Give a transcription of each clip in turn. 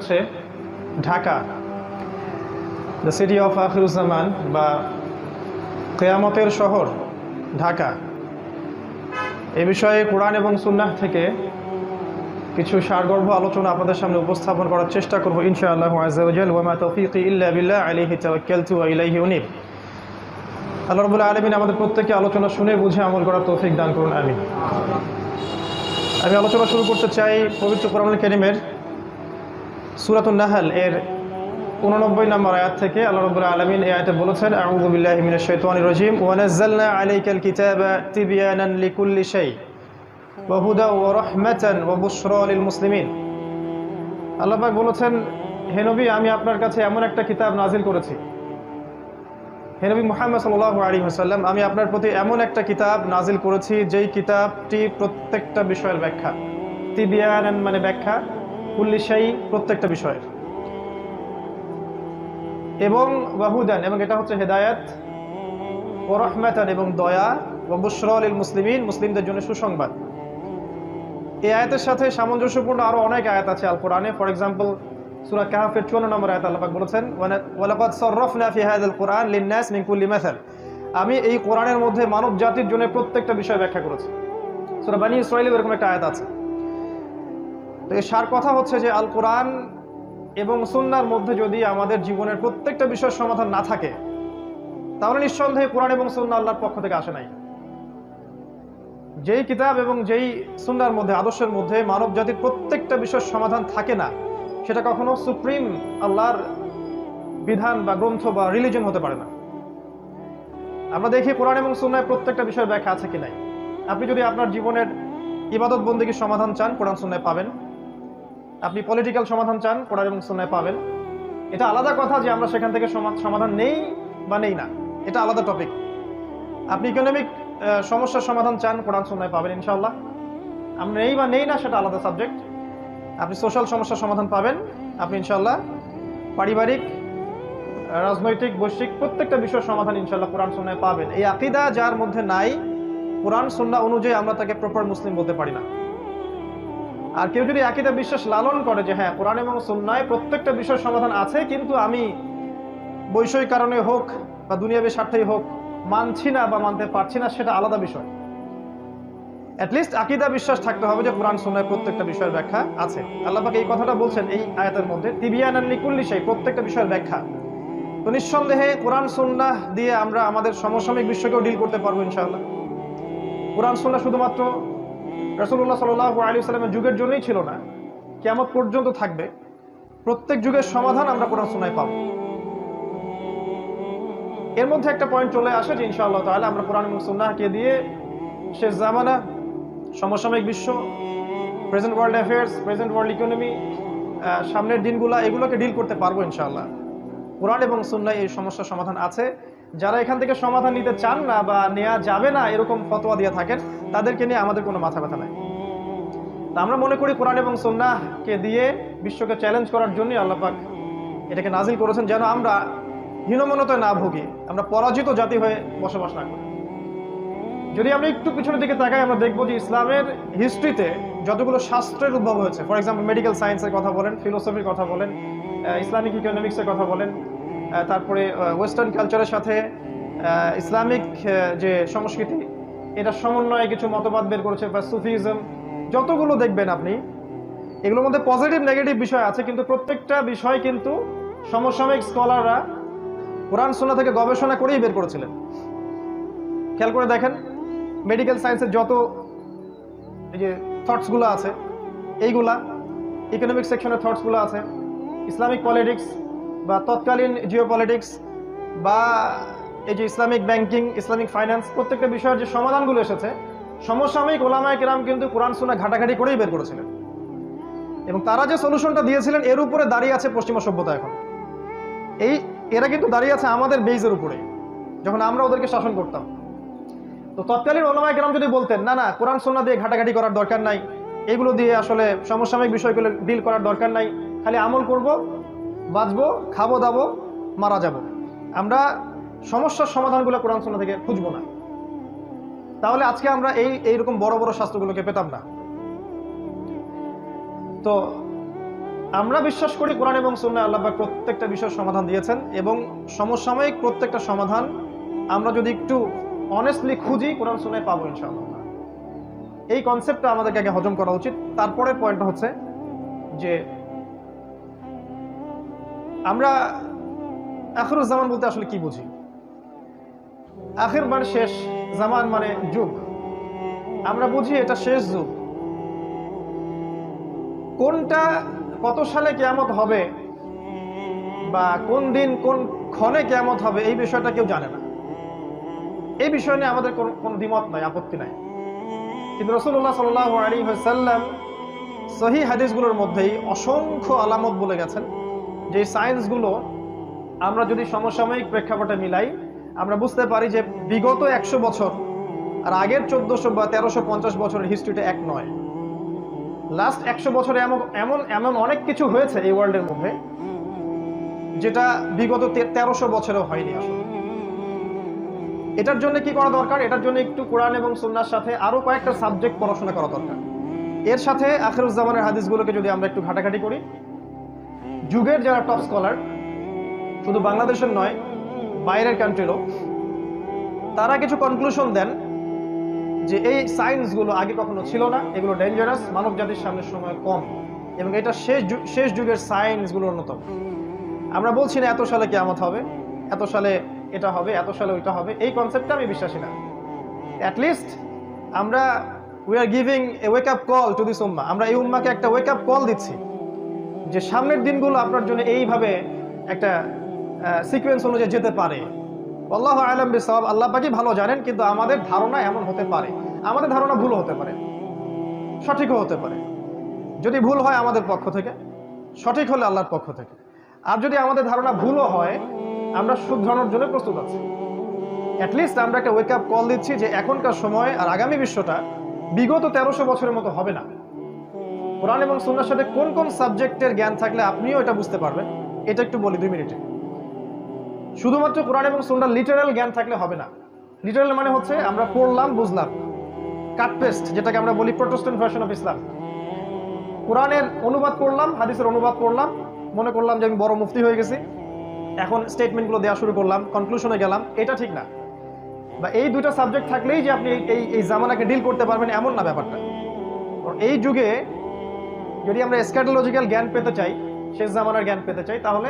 হচ্ছে Dhaka, the city of Akhiruzzaman বা কিয়ামতের শহর ঢাকা। এ বিষয়ে কোরআন এবং সুন্নাহ থেকে কিছু সারগর্ভ আলোচনা আপনাদের সামনে উপস্থাপন করার চেষ্টা করব ইনশাআল্লাহু আযজা ওয়া জাল। ওয়া মা তাওফীকি ইল্লা বিল্লাহ আলাইহি তাওয়াক্কালতু ওয়া ইলাইহি উনীব। আল্লাহ রাব্বুল আলামিন আমাদের প্রত্যেককে আলোচনা শুনে বুঝে আমল করার তৌফিক দান করুন, আমিন। আমি আলোচনা শুরু করতে চাই পবিত্র কোরআনুল কারীমের সূরাতুন নাহল এর 89 নম্বর আয়াত থেকে। আল্লাহ রাব্বুল আলামিন এই আয়াতে বলেছেন, আউযু বিল্লাহি মিনাশ শাইতানির রাজীম, ওয়া নাযালনা আলাইকাল কিতাবা তিবয়ানান লিকুল্লি শাই ওয়া হুদা ওয়া রাহমাতান ওয়া বুশরা লিল মুসলিমিন। আল্লাহ পাক বলেছেন, হে নবী, আমি আপনার কাছে এমন একটা কিতাব নাজিল করেছি। হে নবী মুহাম্মদ সাল্লাল্লাহু আলাইহি ওয়াসাল্লাম, আমি আপনার প্রতি এমন একটা কিতাব নাজিল করেছি যেই কিতাবটি প্রত্যেকটা বিষয়ের ব্যাখ্যা। তিবয়ানান মানে ব্যাখ্যা, কুল্লি শাই প্রত্যেকটা বিষয়ের, এবং ওয়াহুদান এবং এটা হচ্ছে হেদায়েত, ওয়া রাহমাতান এবং দয়া, ওয়া বুশরা লিল মুসলিমিন মুসলিমদের জন্য সুসংবাদ। এই আয়াতের সাথে সামঞ্জস্যপূর্ণ আরো অনেক আয়াত আছে আল কোরআনে। ফর এক্সাম্পল সূরা কাহফের 54 নম্বর আয়াতে আল্লাহ পাক বলেছেন, ওয়া লাকাদ সাররাফনা ফি হাযাল কুরআন লিন-নাস মিন কুল্লি মাসাল। আমি এই কোরআনের মধ্যে মানব জাতির জন্য প্রত্যেকটা বিষয় ব্যাখ্যা করেছি। সূরা বনী ইসরাঈলে এরকম একটা আয়াত আছে। তো এর সার কথা হচ্ছে যে আল কোরআন এবং সুন্নাহর মধ্যে যদি আমাদের জীবনের প্রত্যেকটা বিষয়ের সমাধান না থাকে, তাহলে নিঃসন্দেহে কোরআন এবং সুন্নাহ আল্লাহর পক্ষ থেকে আসে নাই। যেই কিতাব এবং যেই সুন্নাহর মধ্যে, আদর্শের মধ্যে মানব জাতির প্রত্যেকটা বিষয়ের সমাধান থাকে না, সেটা কখনো সুপ্রিম আল্লাহর বিধান বা গ্রন্থ বা রিলিজন হতে পারে না। আমরা দেখি কোরআন এবং সুন্নাহর প্রত্যেকটা বিষয়ের ব্যাখ্যা আছে কি নাই। আপনি যদি আপনার জীবনের ইবাদত বন্দেগীর সমাধান চান, কোরআন সুন্নাহ পাবেন। আপনি পলিটিক্যাল সমাধান চান, কোরআন এবং সুন্নাহ পাবেন। এটা আলাদা কথা যে আমরা সেখান থেকে সমাধান নেই বা নেই না, এটা আলাদা টপিক। আপনি ইকোনমিক সমস্যার সমাধান চান, কোরআন সুন্নাহ পাবেন ইনশাআল্লাহ। আমরা নেই বা নেই না সেটা আলাদা সাবজেক্ট। আপনি সোশ্যাল সমস্যার সমাধান পাবেন আপনি ইনশাআল্লাহ। পারিবারিক, রাজনৈতিক, বৈশ্বিক প্রত্যেকটা বিষয়ের সমাধান ইনশাআল্লাহ কোরআন সুন্নাহ পাবেন। এই আকীদা যার মধ্যে নাই, কোরআন সুন্নাহ অনুযায়ী আমরা তাকে প্রপার মুসলিম বলতে পারি না। আর কেউ যদি আকীদা বিশ্বাস লালন করে যে হ্যাঁ কোরআন এবং সুন্নাহয় প্রত্যেকটা বিষয়ের সমাধান আছে, কিন্তু আমি বৈষয়িক কারণে হোক বা দুনিয়াবী স্বার্থেই হোক মানছি না বা মানতে পারছি না, সেটা আলাদা বিষয়। অ্যাটলিস্ট আকীদা বিশ্বাস থাকতে হবে যে কোরআন সুন্নাহয় প্রত্যেকটা বিষয়ের ব্যাখ্যা আছে। আল্লাহ পাক এই কথাটা বলছেন এই আয়াতের মধ্যে, তিবিয়ানান লিকুল্লি শাই প্রত্যেকটা বিষয়ের ব্যাখ্যা। তো নিঃসন্দেহে কোরআন সুন্নাহ দিয়ে আমরা আমাদের সমসাময়িক বিশ্বকেও ডিল করতে পারবো ইনশাআল্লাহ। কোরআন সুন্নাহ শুধুমাত্র রাসূলুল্লাহ সাল্লাল্লাহু আলাইহি ওয়াসাল্লামের যুগের জন্যই ছিল না, কিয়ামত পর্যন্ত থাকবে। প্রত্যেক যুগের সমাধান আমরা কোরআন সুন্নাহয় পাবো। এর মধ্যে একটা পয়েন্ট চলে আসে যে ইনশাআল্লাহ তাআলা আমরা কোরআন এবং সুন্নাহকে দিয়ে শেষ জামানা, সমসাময়িক বিশ্ব, present world affairs, present world economy, সামনের দিনগুলা, এগুলোকে ডিল করতে পারবো ইনশাআল্লাহ। কোরআন এবং সুন্নাহয় এই সমস্যার সমাধান আছে। যারা এখান থেকে সমাধান নিতে চান না বা নেওয়া যাবে না এরকম ফতোয়া দিয়ে থাকেন, তাদেরকে নিয়ে আমাদের কোনো মাথা ব্যথা নাই। তা আমরা মনে করি কোরআন এবং সুন্নাহকে দিয়ে বিশ্বকে চ্যালেঞ্জ করার জন্যই আল্লাহ পাক এটাকে নাজিল করেছেন, যেন আমরা হীনমন্যতায় না ভুগি, আমরা পরাজিত জাতি হয়ে বসবাস না করি। যদি আমরা একটু পিছনের দিকে তাকাই, আমরা দেখবো যে ইসলামের হিস্ট্রিতে যতগুলো শাস্ত্রের উদ্ভব হয়েছে, ফর এক্সাম্পল মেডিকেল সায়েন্সের কথা বলেন, ফিলোসফির কথা বলেন, ইসলামিক ইকোনমিক্সের কথা বলেন, তারপরে ওয়েস্টার্ন কালচারের সাথে ইসলামিক যে সংস্কৃতি, এটা সমন্বয়ে কিছু মতবাদ বের করেছে, বা সুফিজম, যতগুলো দেখবেন আপনি, এগুলোর মধ্যে পজিটিভ নেগেটিভ বিষয় আছে, কিন্তু প্রত্যেকটা বিষয় কিন্তু সমসাময়িক স্কলাররা কোরআন সুন্নাহ থেকে গবেষণা করেই বের করেছিলেন। খেয়াল করে দেখেন, মেডিকেল সায়েন্সের যত এই যে থটসগুলো আছে, এইগুলা ইকোনমিক সেকশনের থটসগুলো আছে, ইসলামিক পলিটিক্স বা তৎকালীন জিওপলিটিক্স বা এই যে ইসলামিক ব্যাংকিং, ইসলামিক ফাইন্যান্স, প্রত্যেকটা বিষয়ের যে সমাধানগুলো এসেছে, সমসাময়িক ওলামায়ে কেরাম কিন্তু কোরআন সুন্নাহ ঘাটাঘাটি করেই বের করেছিলেন। এবং তারা যে সলিউশনটা দিয়েছিলেন, এর উপরে দাঁড়িয়ে আছে পশ্চিমা সভ্যতা। এখন এরা কিন্তু দাঁড়িয়ে আছে আমাদের বেইজের উপরে, যখন আমরা ওদেরকে শাসন করতাম। তো তৎকালীন ওলামায়ে কেরাম যদি বলতেন না না কোরআন সুন্নাহ দিয়ে ঘাটাঘাটি করার দরকার নাই, এগুলো দিয়ে আসলে সমসাময়িক বিষয়গুলো ডিল করার দরকার নাই, খালি আমল করব, বাঁচবো, খাবো দাবো, মারা যাব, আমরা সমস্যার সমাধানগুলো কোরআন সুন্নাহ থেকে খুঁজবো না, তাহলে আজকে আমরা এইরকম বড় বড় শাস্ত্রগুলোকে পেতাম না। তো আমরা বিশ্বাস করি কোরআন এবং সুন্নাহ আল্লাহ পাক প্রত্যেকটা বিষয়ের সমাধান দিয়েছেন, এবং সমসাময়িক প্রত্যেকটা সমাধান আমরা যদি একটু অনেস্টলি খুঁজি কোরআন সুন্নাহে পাবো ইনশাআল্লাহ। এই কনসেপ্টটা আমাদেরকে আগে হজম করা উচিত। তারপরে পয়েন্টটা হচ্ছে যে আমরা আখিরুজ জামান বলতে আসলে কি বুঝি। আখির মানে শেষ, জামান মানে যুগ। আমরা বুঝি এটা শেষ যুগ। কোনটা কত সালে কিয়ামত হবে বা কোন দিন কোন ক্ষণে কিয়ামত হবে এই বিষয়টা কেউ জানে না। এই বিষয় নিয়ে আমাদের কোনো দ্বিমত নাই, আপত্তি নাই। কিন্তু রাসূলুল্লাহ সাল্লাল্লাহু আলাইহি ওয়াসাল্লাম সহিহ হাদিসগুলোর মধ্যেই অসংখ্য আলামত বলে গেছেন, যে সায়েন্সগুলো আমরা যদি সমসাময়িক প্রেক্ষাপটে মিলাই আমরা বুঝতে পারি যে বিগত 100 বছর আর আগের 1400 বা 1350 বছরের হিস্ট্রিটা এক নয়। লাস্ট 100 বছরে এমন এমন অনেক কিছু হয়েছে এই ওয়ার্ল্ডের মধ্যে যেটা বিগত 1300 বছরেও হয়নি আসলে। এটার জন্য কি করা দরকার? এটার জন্য একটু কোরআন এবং সুন্নাহর সাথে আরো কয়েকটা সাবজেক্ট পড়াশোনা করা দরকার। এর সাথে আখিরুজ জামানের হাদিসগুলোকে যদি আমরা একটু ঘাটাঘাটি করি, যুগের যারা টপ স্কলার, শুধু বাংলাদেশের নয় বাইরের কান্ট্রিরও, তারা কিছু কনক্লুশন দেন যে এই সায়েন্সগুলো আগে কখনো ছিল না, এগুলো ডেঞ্জারাস, মানব জাতির সামনের সময় কম, এবং এটা শেষ যুগের সায়েন্সগুলোর অন্যতম। আমরা বলছি না এত সালে কিয়ামত হবে, এত সালে এটা হবে, এত সালে ওইটা হবে, এই কনসেপ্টটা আমি বিশ্বাসী না। অ্যাটলিস্ট আমরা we are giving a wake up call to this উম্মাহ। আমরা এই উম্মাকে একটা ওয়েক আপ কল দিচ্ছি যে সামনের দিনগুলো আপনার জন্য এইভাবে একটা সিকোয়েন্স অনুযায়ী যেতে পারে। আল্লাহু আ'লাম বিসওয়াব, আল্লাহ পাকই ভালো জানেন। কিন্তু আমাদের ধারণা এমন হতে পারে, আমাদের ধারণা ভুল হতে পারে, সঠিকও হতে পারে। যদি ভুল হয় আমাদের পক্ষ থেকে, সঠিক হলে আল্লাহর পক্ষ থেকে। আর যদি আমাদের ধারণা ভুলও হয়, আমরা শুধরানোর জন্য প্রস্তুত আছি। অ্যাটলিস্ট আমরা একটা ওয়েক আপ কল দিচ্ছি যে এখনকার সময় আর আগামী বিশ্বটা বিগত 1300 বছরের মতো হবে না। কোরআন এবং সুন্নাহর সাথে কোন কোন সাবজেক্টের জ্ঞান থাকলে আপনিও এটা বুঝতে পারবেন, এটা একটু বলি 2 মিনিটে। শুধুমাত্র কোরআন এবং সুন্নাহর লিটারাল জ্ঞান থাকলে হবে না। লিটারাল মানে হচ্ছে আমরা পড়লাম, বুঝলাম, কাট পেস্ট, যেটাকে আমরা বলি প্রোটেস্ট্যান্ট ভার্সন অফ ইসলাম। কোরআনের অনুবাদ পড়লাম, হাদিসের অনুবাদ পড়লাম, মনে করলাম যে আমি বড় মুফতি হয়ে গেছি, এখন স্টেটমেন্টগুলো দেওয়া শুরু করলাম, কনক্লুশনে গেলাম, এটা ঠিক না। বা এই দুটো সাবজেক্ট থাকলেই যে আপনি এই জামানাকে ডিল করতে পারবেন এমন না ব্যাপারটা। এই যুগে যদি আমরা এসকাটোলজিক্যাল জ্ঞান পেতে চাই, শেষ জামানার জ্ঞান পেতে চাই, তাহলে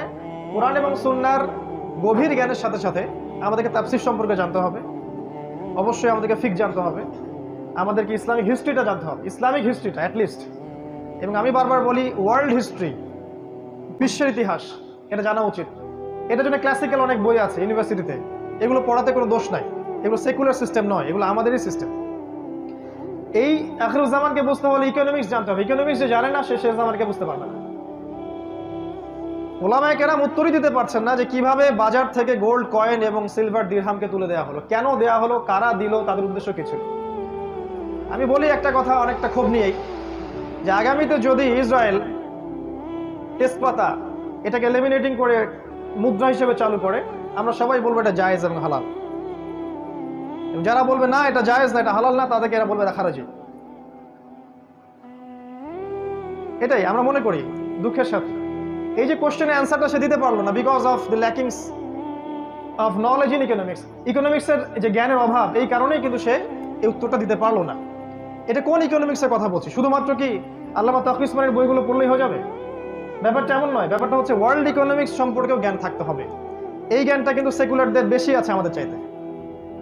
কোরআন এবং সুন্নাহর গভীর জ্ঞানের সাথে সাথে আমাদেরকে তাফসীর সম্পর্কে জানতে হবে, অবশ্যই আমাদেরকে ফিকহ জানতে হবে, আমাদেরকে ইসলামিক হিস্ট্রিটা জানতে হবে, ইসলামিক হিস্ট্রিটা অ্যাটলিস্ট। এবং আমি বারবার বলি ওয়ার্ল্ড হিস্ট্রি, বিশ্বের ইতিহাস, এটা জানা উচিত। এটার জন্য ক্লাসিক্যাল অনেক বই আছে ইউনিভার্সিটিতে, এগুলো পড়াতে কোনো দোষ নাই, এগুলো সেকুলার সিস্টেম নয়, এগুলো আমাদেরই সিস্টেম। এই আখিরুজ জামানকে বুঝতে হলে ইকোনমিক্স জানতে হবে। ইকোনমিক্স যে জানে না সে শেষ জামানকে বুঝতে পারবে না। ওলামায়ে কেরাম উত্তরই দিতে পারছেন না যে কিভাবে বাজার থেকে গোল্ড কয়েন এবং সিলভার দিরহামকে তুলে দেওয়া হলো, কেন দেওয়া হলো, কারা দিল, তাদের উদ্দেশ্য কি ছিল। আমি বলি একটা কথা অনেকটা ক্ষোভ নিয়েই, যে আগামীতে যদি ইসরায়েল তেজপাতা এটাকে লেমিনেটিং করে মুদ্রা হিসেবে চালু করে, আমরা সবাই বলবো এটা জায়েজ এবং হালাল। যারা বলবে না এটা জায়েজ না, এটা হালাল না, তাদেরকে এরা বলবে এটা খারাজি। এটাই আমরা মনে করি দুঃখের সাথে। এই যে কোশ্চেনের অ্যান্সারটা সে দিতে পারলো না because of the lackings of knowledge in economics. ইকোনমিক্সের যে জ্ঞানের অভাব, এই কারণেই কিন্তু সে এই উত্তরটা দিতে পারলো না। এটা কোন ইকোনমিক্সের কথা বলছি? শুধুমাত্র কি আল্লামা তাকি উসমানীর বইগুলো পড়লেই হয়ে যাবে? ব্যাপারটা এমন নয়। ব্যাপারটা হচ্ছে ওয়ার্ল্ড ইকোনমিক্স সম্পর্কেও জ্ঞান থাকতে হবে। এই জ্ঞানটা কিন্তু সেকুলারদের বেশি আছে আমাদের চাইতে।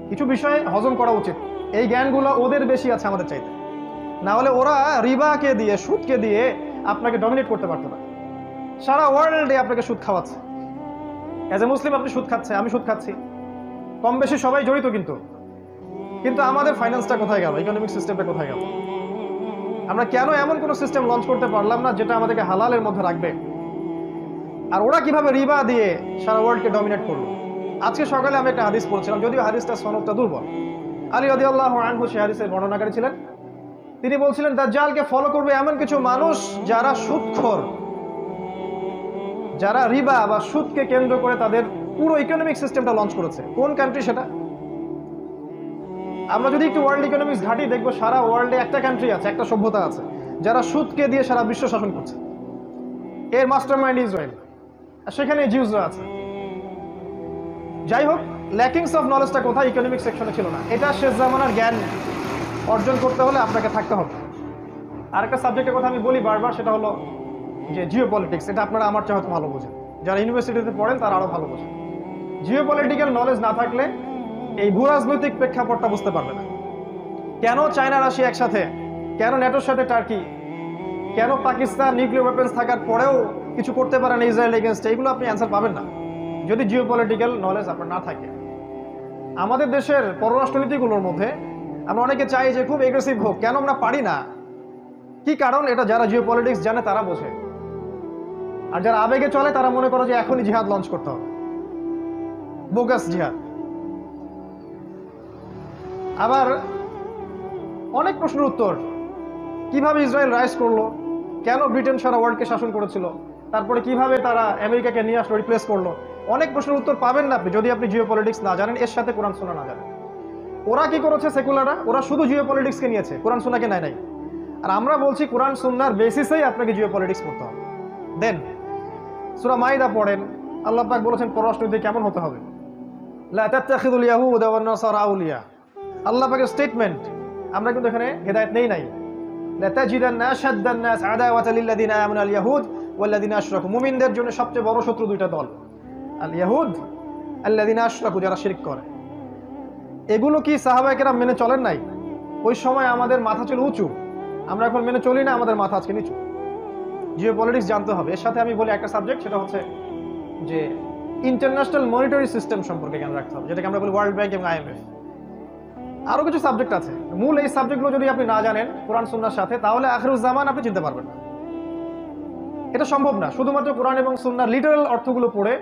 কিছু বিষয় হজম করা উচিত, এই জ্ঞানগুলো ওদের বেশি আছে আমাদের চাইতে। না হলে ওরা রিবাকে দিয়ে, সুদকে দিয়ে আপনাকে ডমিনেট করতে পারতো না। সারা ওয়ার্ল্ডে আপনাকে সুদ খাওয়াচ্ছে। অ্যাজ এ মুসলিম আপনি সুদ খাচ্ছে, আমি সুদ খাচ্ছি, কম বেশি সবাই জড়িত। কিন্তু আমাদের ফাইন্যান্সটা কোথায় গেল? ইকোনমিক সিস্টেমটা কোথায় গেল? আমরা কেন এমন কোনো সিস্টেম লঞ্চ করতে পারলাম না যেটা আমাদেরকে হালালের মধ্যে রাখবে? আর ওরা কিভাবে রিবা দিয়ে সারা ওয়ার্ল্ডকে ডমিনেট করলো? আজকে সকালে আমি একটা হাদিস পড়ছিলাম, যদিও হাদিসটা সনদটা দুর্বল। আলী রাদিয়াল্লাহু আনহু সেই হাদিসের বর্ণনাকারী ছিলেন। তিনি বলছিলেন দাজ্জালকে ফলো করবে এমন কিছু মানুষ যারা সুদখোর, যারা রিবা বা সুদকে কেন্দ্র করে তাদের পুরো ইকোনমিক সিস্টেমটা লঞ্চ করেছে। কোন কান্ট্রি সেটা? আমরা যদি একটু ওয়ার্ল্ড ইকোনমিক্স ঘাঁটি, দেখবো সারা ওয়ার্ল্ডে একটা কান্ট্রি আছে, একটা সভ্যতা আছে যারা সুদকে দিয়ে সারা বিশ্ব শাসন করছে। এর মাস্টার মাইন্ড ইসরায়েল, আর সেখানে জিউসরা আছে। যাই হোক, ল্যাকিংস অফ নলেজটা কোথায়? ইকোনমিক সেকশনে ছিল না। এটা শেষ জামানার জ্ঞান অর্জন করতে হলে আপনাকে থাকতে হবে। আরেকটা সাবজেক্টের কথা আমি বলি বারবার, সেটা হলো যে জিও পলিটিক্স। এটা আপনারা আমার চেয়ে হয়তো ভালো বোঝেন, যারা ইউনিভার্সিটিতে পড়েন তারা আরও ভালো বোঝেন। জিও পলিটিক্যাল নলেজ না থাকলে এই ভূ রাজনৈতিক প্রেক্ষাপটটা বুঝতে পারবে না। কেন চায়না রাশিয়া একসাথে, কেন ন্যাটোর সাথে টার্কি, কেন পাকিস্তান নিউক্লিয়ার ওয়েপন্স থাকার পরেও কিছু করতে পারে না ইসরায়েল এগেনস্টে, এগুলো আপনি অ্যান্সার পাবেন না যদি জিও পলিটিক্যাল নলেজ আপনার না থাকে। আমাদের দেশের পররাষ্ট্রনীতিগুলোর মধ্যে আমরা অনেকে চাই যে খুব এগ্রেসিভ হোক, কেন আমরা পারি না? কি কারণ? এটা যারা জিও পলিটিক্স জানে তারা বোঝে। আর যারা আবেগে চলে তারা মনে করে যে এখনই জিহাদ লঞ্চ করতে হবে, বোগাস জিহাদ। আবার অনেক প্রশ্নের উত্তর, কিভাবে ইসরায়েল রাইজ করলো, কেন ব্রিটেন সারা ওয়ার্ল্ডকে শাসন করেছিল, তারপরে কিভাবে তারা আমেরিকাকে নিয়ে আসলো, রিপ্লেস করলো, অনেক প্রশ্নের উত্তর পাবেন না আপনি যদি আপনি জিও পলিটিক্স না জানেন, এর সাথে কোরআন সুন্নাহ না জানেন। ওরা কি করেছে সেকুলাররা? ওরা শুধু জিও পলিটিক্সকে নিয়েছে, কোরআন সুন্নাহকে নেয় নাই। আর আমরা বলছি কোরআন সুন্নাহর বেসিসেই আপনাকে জিও পলিটিক্স পড়তে হবে। দেন সূরা মাইদা পড়েন, আল্লাহ পাক বলেছেন পররাষ্ট্রনীতি কেমন হতে হবে। লা তাত্তাখিযুল ইয়াহুদা ওয়ান নাসারা আউলিয়া, আল্লাহ পাকের স্টেটমেন্ট। আমরা কিন্তু এখানে হেদায়েত নেই নাই। লা তাজিদান্না আশাদ্দান নাস আদাওয়াতাল লিল্লাযিনা আমানু আল ইয়াহুদ ওয়াল্লাযিনা আশরাকু, মুমিনদের জন্য সবচেয়ে বড় শত্রু দুইটা দল, আল ইয়াহুদ আল্লাযিনা আশরাকু, যারা শিরক করে। এগুলো কি সাহাবায়ে কেরাম মেনে চলেন নাই? ওই সময় আমাদের মাথা ছিল উঁচু, আমরা এখন মেনে চলি না, আমাদের মাথা আজকে নিচু। জিও পলিটিক্স জানতে হবে। এর সাথে আমি বলি একটা সাবজেক্ট, সেটা হচ্ছে যে ইন্টারন্যাশনাল মনিটারি সিস্টেম সম্পর্কে জ্ঞান রাখতে হবে, যেটাকে আমরা বলি ওয়ার্ল্ড ব্যাংক এবং IMF। আরো কিছু সাবজেক্ট আছে, মূল এই সাবজেক্টগুলো যদি আপনি না জানেন কোরআন সুন্নাহর সাথে, তাহলে আখিরুজ জামান আপনি চিনতে পারবেন না। এটা সম্ভব না। শুধুমাত্র কোরআন এবং সুন্নাহর লিটারাল অর্থগুলো পড়ে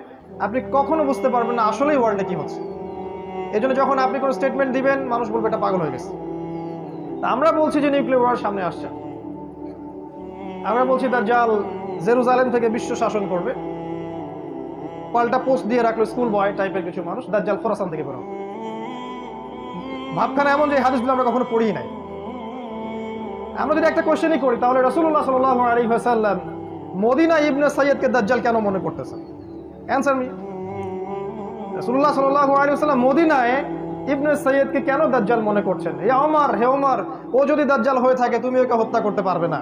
আপনি কখনো বুঝতে পারবেন না আসলেই ওয়ার্ল্ডে কি হচ্ছে। এই জন্য যখন আপনি কোনো স্টেটমেন্ট দিবেন, মানুষ বলবে এটা পাগল হয়ে গেছে। তা আমরা বলছি যে নিউক্লিয়ার ওয়ার সামনে আসছে, আমরা বলছি দাজ্জাল জেরুজালেম থেকে বিশ্ব শাসন করবে। পাল্টা পোস্ট দিয়ে রাখলো স্কুল বয় টাইপের কিছু মানুষ, দাজ্জাল খোরাসান থেকে বের হবে। ভাবখানা এমন যে হাদিসগুলো আমরা কখনো পড়ি নাই। আমরা যদি একটা কোশ্চেনই করি, তাহলে রাসূলুল্লাহ সাল্লাল্লাহু আলাইহি ওয়াসাল্লাম মদিনা ইবনে সাইয়্যদকে দাজ্জাল কেন মনে করতেছেন? Answer me. রাসূলুল্লাহ সাল্লাল্লাহু আলাইহি ওয়াসাল্লাম মদিনায় ইবনে সাইয়্যদকে কেন দাজ্জাল মনে করছেন? হে ওমর, ও যদি দাজ্জাল হয়ে থাকে তুমি ওকে হত্যা করতে পারবে না,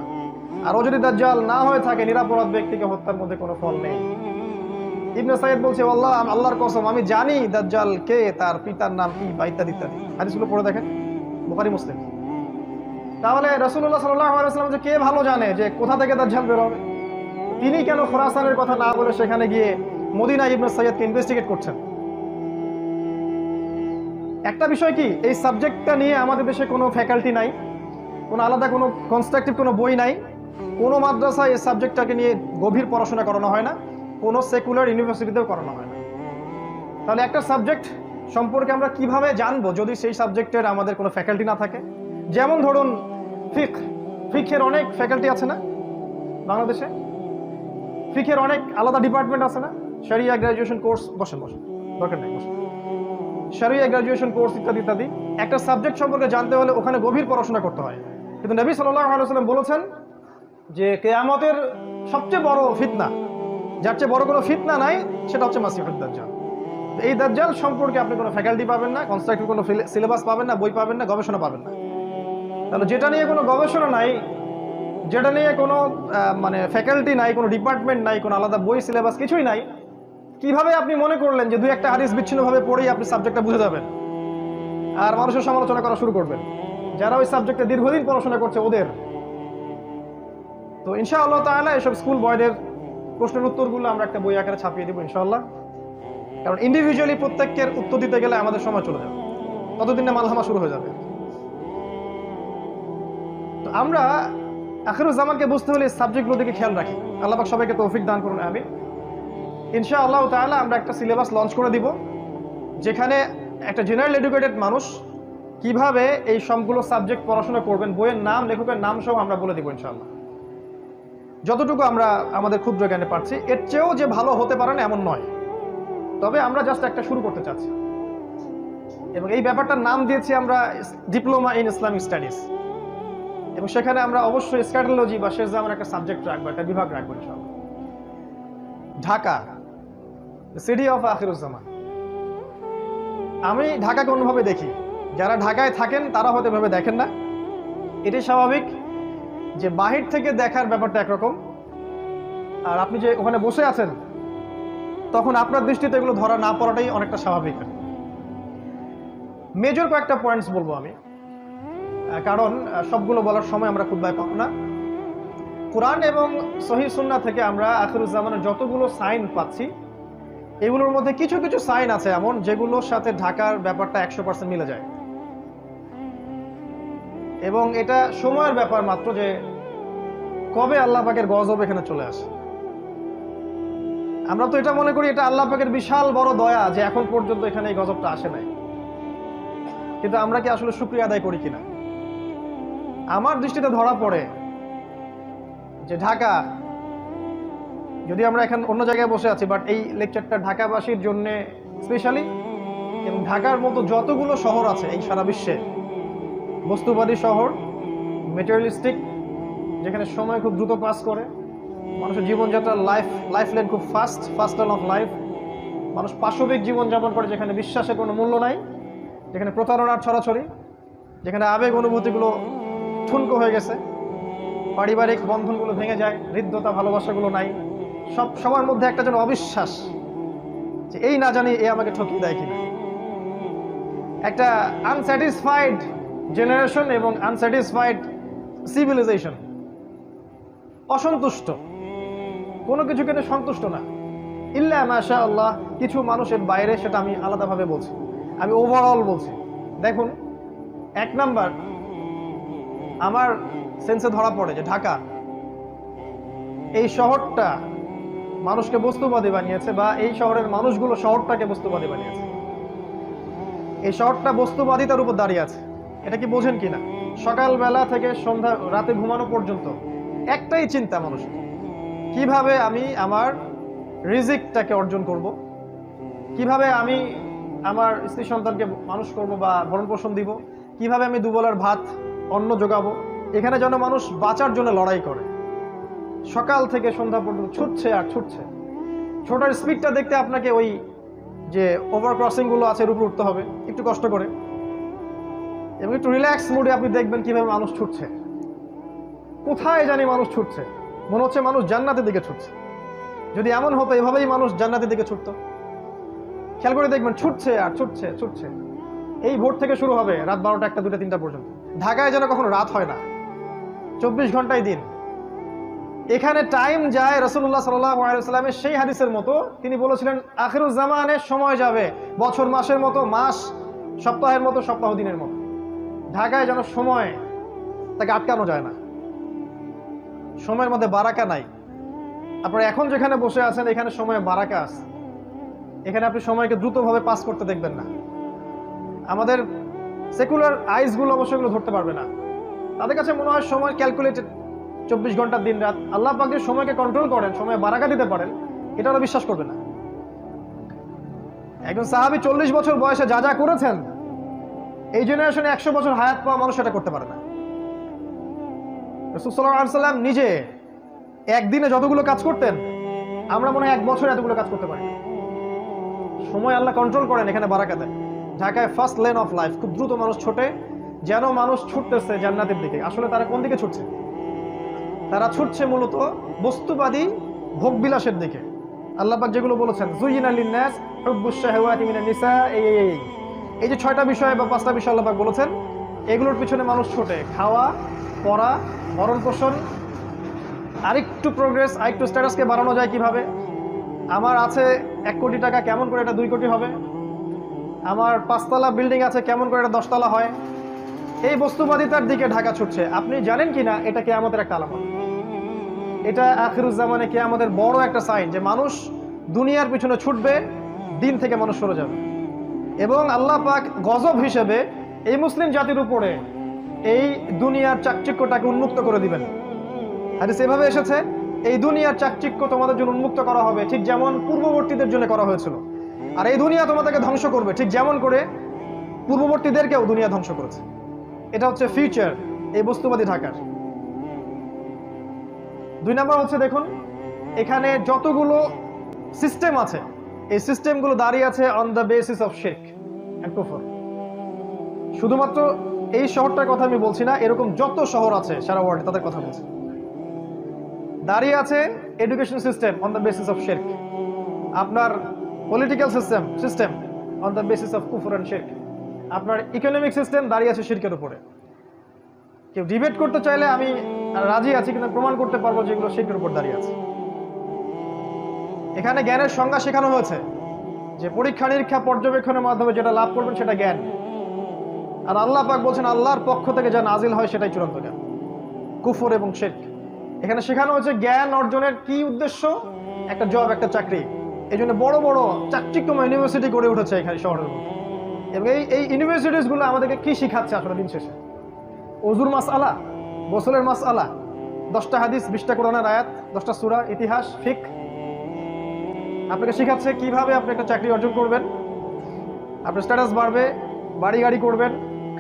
আর ও যদি দাজ্জাল না হয়ে থাকে নিরাপরাধ ব্যক্তিকে হত্যার মধ্যে কোনো ফল নেই। ইবনে সাইয়্যদ বলছে, আল্লাহর কসম আমি জানি দাজ্জাল কে, তার পিতার নাম কি, বা ইত্যাদি ইত্যাদি। হাদিসগুলো পড়ে দেখেন, বুখারী মুসলিম। তাহলে রাসূলুল্লাহ সাল্লাল্লাহু আলাইহি ওয়াসাল্লাম যে কে ভালো জানে যে কোথা থেকে দাজ্জাল বের হবে, তিনি কেন খোরাসানের কথা না বলে সেখানে গিয়ে মদিনা ইবনে সাইয়্যদকে ইনভেস্টিগেট করছেন? একটা বিষয় কি, এই সাবজেক্টটা নিয়ে আমাদের দেশে কোনো ফ্যাকাল্টি নাই, কোনো আলাদা কোনো কনস্ট্রাকটিভ কোনো বই নাই, কোনো মাদ্রাসায় এই সাবজেক্টটাকে নিয়ে গভীর পড়াশোনা করানো হয় না, কোনো সেকুলার ইউনিভার্সিটিতেও করানো হয় না। তাহলে একটা সাবজেক্ট সম্পর্কে আমরা কিভাবে জানবো যদি সেই সাবজেক্টের আমাদের কোনো ফ্যাকাল্টি না থাকে? যেমন ধরুন ফিকের অনেক ফ্যাকাল্টি আছে না বাংলাদেশে, ফিকের অনেক আলাদা ডিপার্টমেন্ট আছে না, শরিয়া গ্রাজুয়েশন কোর্স, বসেন দরকার নেই, বসেন, শরিয়া গ্রাজুয়েশন কোর্স ইত্যাদি ইত্যাদি। একটা সাবজেক্ট সম্পর্কে জানতে হলে ওখানে গভীর পড়াশোনা করতে হয়। কিন্তু নবী সাল্লাল্লাহু আলাইহি ওয়াসাল্লাম বলেছেন যে কিয়ামতের সবচেয়ে বড় ফিতনা, যার চেয়ে বড় কোনো ফিতনা নাই, সেটা হচ্ছে মাসিহুদ দাজ্জাল। এই দাজ্জাল সম্পর্কে আপনি কোনো ফ্যাকাল্টি পাবেন না, কনস্ট্রাক্টিভ কোনো সিলেবাস পাবেন না, বই পাবেন না, গবেষণা পাবেন না। তাহলে যেটা নিয়ে কোনো গবেষণা নাই, যেটা নিয়ে কোনো মানে ফ্যাকাল্টি নাই, কোনো ডিপার্টমেন্ট নাই, কোনো আলাদা বই সিলেবাস কিছুই নাই, কিভাবে আপনি মনে করলেন যে দুই একটা হাদিস বিচ্ছিন্নভাবে পড়েই আপনি সাবজেক্টটা বুঝে যাবেন আর মানুষের সমালোচনা করা শুরু করবেন? যারা ওই সাবজেক্টে দীর্ঘদিন পড়াশোনা করছে ওদের। তো ইনশাআল্লাহ তাআলা এসব স্কুল বয়দের প্রশ্নের উত্তরগুলো আমরা একটা বই আকারে ছাপিয়ে দেবো ইনশাআল্লাহ। কারণ ইন্ডিভিজুয়ালি প্রত্যেকের উত্তর দিতে গেলে আমাদের সময় চলে যাবে, ততদিন না মালহামা শুরু হয়ে যাবে। তো আমরা আখিরুজ জামানকে বুঝতে হলে সাবজেক্টগুলো দিকে খেয়াল রাখি। আল্লাহ পাক সবাইকে তৌফিক দান করুন, আমিন। ইনশাআল্লাহ তাআলা আমরা একটা সিলেবাস লঞ্চ করে দিব, যেখানে একটা জেনারেল এডুকেটেড মানুষ কিভাবে এই সবগুলো সাবজেক্ট পড়াশোনা করবেন, বইয়ের নাম, লেখকের নাম সহ আমরা বলে দিব ইনশাআল্লাহ, যতটুকু আমরা আমাদের ক্ষুদ্র জ্ঞানে পারছি। এর চেয়েও যে ভালো হতে পারে না এমন নয়, তবে আমরা জাস্ট একটা শুরু করতে চাচ্ছি। এবং এই ব্যাপারটার নাম দিয়েছি আমরা ডিপ্লোমা ইন ইসলামিক স্টাডিজ, এবং সেখানে আমরা অবশ্যই স্ক্যাটোলজি বা শেষ জামার একটা সাবজেক্ট রাখবো, একটা বিভাগ রাখবো ইনশাআল্লাহ। Dhaka, city of Akhiruzzaman. আমি ঢাকাকে অন্যভাবে দেখি, যারা ঢাকায় থাকেন তারা হয়তো এভাবে দেখেন না। এটি স্বাভাবিক যে বাহির থেকে দেখার ব্যাপারটা একরকম, আর আপনি যে ওখানে বসে আছেন তখন আপনার দৃষ্টিতে এগুলো ধরা না পড়াটাই অনেকটা স্বাভাবিক। মেজর কয়েকটা পয়েন্টস বলবো আমি, কারণ সবগুলো বলার সময় আমরা খুতবায় পাবো না। কোরআন এবং সহিহ সুন্নাহ থেকে আমরা আখিরুজ্জামানের যতগুলো সাইন পাচ্ছি, এগুলোর মধ্যে কিছু কিছু সাইন আছে এমন যেগুলোর সাথে ঢাকার ব্যাপারটা 100% মিলে যায়, এবং এটা সময়ের ব্যাপার মাত্র যে কবে আল্লাহ পাকের গজব এখানে চলে আসে। আমরা তো এটা মনে করি এটা আল্লাহ পাকের বিশাল বড় দয়া যে এখন পর্যন্ত এখানে এই গজবটা আসে নাই, কিন্তু আমরা কি আসলে শুকরিয়া আদায় করি কিনা? আমার দৃষ্টিতে ধরা পড়ে যে ঢাকা, যদি আমরা এখন অন্য জায়গায় বসে আছি, বাট এই লেকচারটা ঢাকাবাসীর জন্য স্পেশালি, এবং ঢাকার মতো যতগুলো শহর আছে এই সারা বিশ্বে, বস্তুবাদী শহর, মেটেরিয়ালিস্টিক, যেখানে সময় খুব দ্রুত পাস করে, মানুষের জীবনযাত্রার লাইফ লেন খুব ফাস্ট লার্ন অফ লাইফ, মানুষ পাশবিক জীবনযাপন করে, যেখানে বিশ্বাসের কোনো মূল্য নাই, যেখানে প্রতারণার ছড়াছড়ি, যেখানে আবেগ অনুভূতিগুলো ঠুনকো হয়ে গেছে, পারিবারিক বন্ধনগুলো ভেঙে যায়, হৃদ্যতা ভালোবাসাগুলো নাই, সবার মধ্যে একটা যেন অবিশ্বাস যে এই না জানি এ আমাকে ঠকিয়ে দেয় কিনা, একটা আনস্যাটিসফাইড জেনারেশন এবং আনস্যাটিসফাইড সিভিলাইজেশন, অসন্তুষ্ট, কোনো কিছু কিন্তু সন্তুষ্ট না, ইল্লা মাশা আল্লাহ, কিছু মানুষের বাইরে, সেটা আমি আলাদাভাবে বলছি, আমি ওভারঅল বলছি। দেখুন, এক নাম্বার আমার সেন্সে ধরা পড়ে যে ঢাকা এই শহরটা মানুষকে বস্তুবাদী বানিয়েছে, বা এই শহরের মানুষগুলো শহরটাকে বস্তুবাদী বানিয়েছে। এই শহরটা বস্তুবাদিতার উপর দাঁড়িয়ে আছে, এটা কি বোঝেন কিনা? সকালবেলা থেকে সন্ধ্যা রাতে ঘুমানো পর্যন্ত একটাই চিন্তা মানুষের, কিভাবে আমি আমার রিজিকটাকে অর্জন করব, কিভাবে আমি আমার স্ত্রী সন্তানকে মানুষ করব বা ভরণ পোষণ দিব, কিভাবে আমি দুবেলার ভাত অন্ন যোগাবো। এখানে যেন মানুষ বাঁচার জন্য লড়াই করে, সকাল থেকে সন্ধ্যা পর্যন্ত ছুটছে আর ছুটছে। ছোটার স্পিডটা দেখতে আপনাকে ওই যে ওভার ক্রসিংগুলো আছে এর উপর উঠতে হবে একটু কষ্ট করে, এবং একটু রিল্যাক্স মুডে আপনি দেখবেন কিভাবে মানুষ ছুটছে, কোথায় জানি মানুষ ছুটছে, মনে হচ্ছে মানুষ জান্নাতের দিকে ছুটছে। যদি এমন হতো এভাবেই মানুষ জান্নাতের দিকে ছুটতো, খেয়াল করে দেখবেন ছুটছে আর ছুটছে ছুটছে। এই ভোর থেকে শুরু হবে রাত 12টা 1টা 2টা 3টা পর্যন্ত। ঢাকায় যেন কখনো রাত হয় না, 24 ঘন্টায় দিন। এখানে টাইম যায় রাসূলুল্লাহ সাল্লাল্লাহু আলাইহি ওয়াসাল্লামের সেই হাদিসের মতো, তিনি বলেছিলেন আখিরুজ জামানে সময় যাবে বছর মাসের মতো, মাস সপ্তাহের মতো, সপ্তাহ দিনের মতো। ঢাকায় যেন সময় তাকে আটকানো যায় না, সময়ের মধ্যে বারাকা নাই। আপনারা এখন যেখানে বসে আছেন এখানে সময়ে বারাকা আছে, এখানে আপনি সময়কে দ্রুতভাবে পাস করতে দেখবেন না। আমাদের সেকুলার আইসগুলো অবশ্যই এগুলো ধরতে পারবে না, তাদের কাছে মনে হয় সময় ক্যালকুলেটেড, 24 ঘন্টা দিন রাত। আল্লাহ পাক যে সময়কে কন্ট্রোল করেন, সময়ে বারাকা দিতে পারেন, এটা ওরা বিশ্বাস করবে না। একজন সাহাবী 40 বছর বয়সে যা যা করেছেন, এই জেনারেশনে 100 বছর হায়াত পাওয়া মানুষ সেটা করতে পারে না। রাসূল সাল্লাল্লাহু আলাইহি ওয়াসাল্লাম নিজে একদিনে যতগুলো কাজ করতেন, আমরা মনে হয় 1 বছরে এতগুলো কাজ করতে পারি। সময় আল্লাহ কন্ট্রোল করেন, এখানে বারাকা দেয়। ঢাকায় ফার্স্ট লেন অফ লাইফ, খুব দ্রুত মানুষ ছোটে, যেন মানুষ ছুটতেছে জান্নাতের দিকে। আসলে তারা কোন দিকে ছুটছে? তারা ছুটছে মূলত বস্তুবাদী ভোগবিলাসের দিকে। আল্লাহ পাক যেগুলো বলেছেন, যুয়িনা লিন-নাস হুব্বুশ শাহাওয়াতি মিনান নিসা, এই যে 6টা বিষয় বা 5টা বিষয় আল্লাহ পাক বলেছেন, এগুলোর পিছনে মানুষ ছোটে। খাওয়া, পড়া, ভরণ পোষণ, আরেকটু প্রোগ্রেস, আরেকটু স্ট্যাটাসকে বাড়ানো যায় কিভাবে, আমার আছে 1 কোটি টাকা, কেমন করে এটা 2 কোটি হবে, আমার 5তলা বিল্ডিং আছে, কেমন করে এটা 10তলা হয়। এই বস্তুবাদিতার দিকে ঢাকা ছুটছে। আপনি জানেন কিনা এটা কিয়ামতের একটা আলামত, এটা আখিরুজ জামানে কিয়ামতের বড় একটা সাইন, যে মানুষ দুনিয়ার পিছনে ছুটবে, দিন থেকে মানুষ সরে যাবে, এবং আল্লাহ পাক গজব হিসেবে এই মুসলিম জাতির উপরে এই দুনিয়ার চাকচিক্যটাকে উন্মুক্ত করে দিবেন। হাদিস এভাবে এসেছে, এই দুনিয়ার চাকচিক্য তোমাদের জন্য উন্মুক্ত করা হবে, ঠিক যেমন পূর্ববর্তীদের জন্য করা হয়েছিল। আর এই দুনিয়া তোমাদেরকে ধ্বংস করবে, ঠিক যেমন করে পূর্ববর্তীদেরকেও দুনিয়া ধ্বংস করেছে। এটা হচ্ছে ফিউচার এই বস্তুবাদী ঢাকার। 2 নম্বর হচ্ছে, দেখুন এখানে যতগুলো সিস্টেম আছে, এই সিস্টেমগুলো দাঁড়িয়ে আছে অন দ্য বেসিস অফ শিরক এন্ড কুফর। শুধুমাত্র এই শহরটার কথা আমি বলছি না, এরকম যত শহর আছে সারা ওয়ার্ল্ডে তাদের কথা বলছি। দাঁড়িয়ে আছে education system on the basis of শিরক, আপনার political system on the basis of কুফর এন্ড শিরক, আপনার ইকোনমিক সিস্টেম দাঁড়িয়ে আছে শিরকের উপরে। কেউ ডিবেট করতে চাইলে আমি রাজি আছি, কিন্তু প্রমাণ করতে পারবো যে এগুলো শিরকের উপর দাঁড়িয়ে আছে। এখানে জ্ঞানের সংজ্ঞা শেখানো হয়েছে যে পরীক্ষা নিরীক্ষা পর্যবেক্ষণের মাধ্যমে যেটা লাভ করবেন সেটা জ্ঞান, আর আল্লাহ পাক বলছেন আল্লাহর পক্ষ থেকে যা নাজিল হয় সেটাই চূড়ান্ত জ্ঞান। কুফর এবং শিরক এখানে শেখানো হয়েছে। জ্ঞান অর্জনের কি উদ্দেশ্য? একটা জব, একটা চাকরি। এই জন্য বড় বড় চাকচিক্যময় ইউনিভার্সিটি গড়ে উঠেছে এখানে শহরের মধ্যে। এবং এই ইউনিভার্সিটিস গুলো আমাদেরকে কি শিখাচ্ছে আসলে দিন শেষে? ওযুর মাসআলা, গোসলের মাসআলা, 10টা হাদিস, 20টা কোরআনের আয়াত, 10টা সূরা, ইতিহাস, ফিকহ। আপনাকে শিখাচ্ছে কিভাবে আপনি একটা চাকরি অর্জন করবেন, আপনার স্ট্যাটাস বাড়বে, বাড়ি গাড়ি করবেন,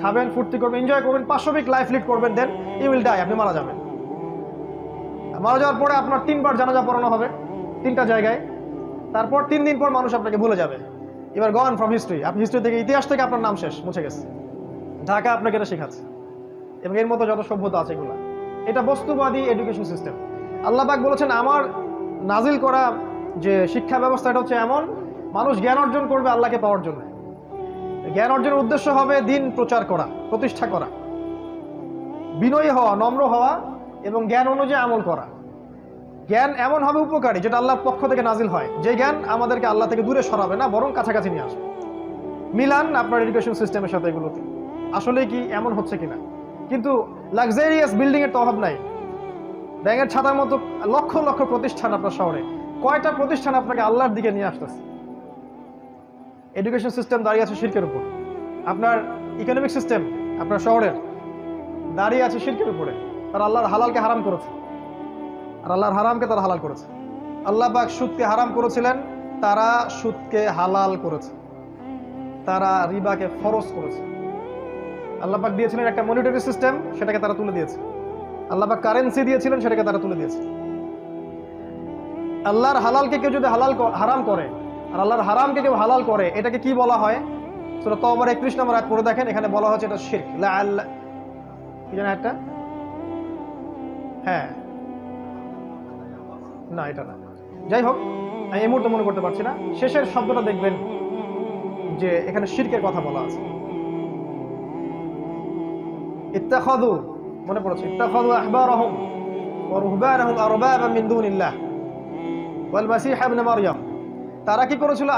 খাবেন, ফুর্তি করবেন, এনজয় করবেন, পাশবিক লাইফ লিড করবেন, দেন ইউ উইল ডাই, আপনি মারা যাবেন। মারা যাওয়ার পরে আপনার 3বার জানাজা পড়ানো হবে 3টা জায়গায়। তারপর 3 দিন পর মানুষ আপনাকে ভুলে যাবে। এবার গন ফ্রম হিস্ট্রি, আপনি হিস্ট্রি থেকে, ইতিহাস থেকে আপনার নাম শেষ, মুছে গেছে। ঢাকা আপনাকে এটা শেখাচ্ছে এবং এর মতো যত সভ্যতা আছে এগুলা। এটা বস্তুবাদী এডুকেশন সিস্টেম। আল্লাহ পাক বলেছেন আমার নাজিল করা যে শিক্ষা ব্যবস্থা এটা হচ্ছে এমন, মানুষ জ্ঞান অর্জন করবে আল্লাহকে পাওয়ার জন্য। জ্ঞান অর্জনের উদ্দেশ্য হবে দিন প্রচার করা, প্রতিষ্ঠা করা, বিনয়ী হওয়া, নম্র হওয়া এবং জ্ঞান অনুযায়ী আমল করা। জ্ঞান এমন হবে উপকারী যেটা আল্লাহর পক্ষ থেকে নাজিল হয়, যে জ্ঞান আমাদেরকে আল্লাহ থেকে দূরে সরাবে না, বরং কাছাকাছি নিয়ে আসবে। মিলান আপনার এডুকেশন সিস্টেমের সাথে এগুলোতে আসলে কি এমন হচ্ছে কিনা। কিন্তু লাক্সারিয়াস বিল্ডিং এর তো অভাব নাই। ব্যাঙের ছাতার মতো লক্ষ লক্ষ প্রতিষ্ঠান আপনার শহরে, কয়টা প্রতিষ্ঠান আপনাকে আল্লাহর দিকে নিয়ে আসতেছে? এডুকেশন সিস্টেম দাঁড়িয়ে আছে শিরকের উপর। আপনার ইকোনমিক সিস্টেম আপনার শহরের দাঁড়িয়ে আছে শিরকের উপরে। তারা আল্লাহর হালালকে হারাম করেছে, আর আল্লাহর হারামকে তারা হালাল করেছে। আল্লাহ পাক সুদকে হারাম করেছিলেন, তারা সুদকে হালাল করেছে। তারা রিবাকে ফরজ করেছে। আল্লাহ পাক দিয়েছিলেন একটা মনিটারি সিস্টেম, সেটাকে তারা তুলে দিয়েছে। আল্লাহ পাক কারেন্সি দিয়েছিলেন, সেটাকে তারা তুলে দিয়েছে। আল্লাহর হালালকে কেউ যদি হারাম করে আর আল্লাহর হারামকে কেউ হালাল করে, এটাকে কি বলা হয়? সূরা তাওবার 31 নম্বর আয়াত পড়ে দেখেন, এখানে বলা হচ্ছে এটা শিরক। কি জানেন একটা? হ্যাঁ, না এটা না, যাই হোক, আমি এই মুহূর্তে মনে করতে পারছি না। শেষের শব্দটা দেখবেন যে এখানে শিরকের কথা বলা আছে। ইত্তাখাযু, মনে পড়ছে, ইত্তাখাযু আহবারহুম ওয়া রুহবানাহুম আরবাবাম মিন দুনিল্লাহ ওয়াল মাসীহ ইবনে মারইয়াম। তারা কি করেছিল?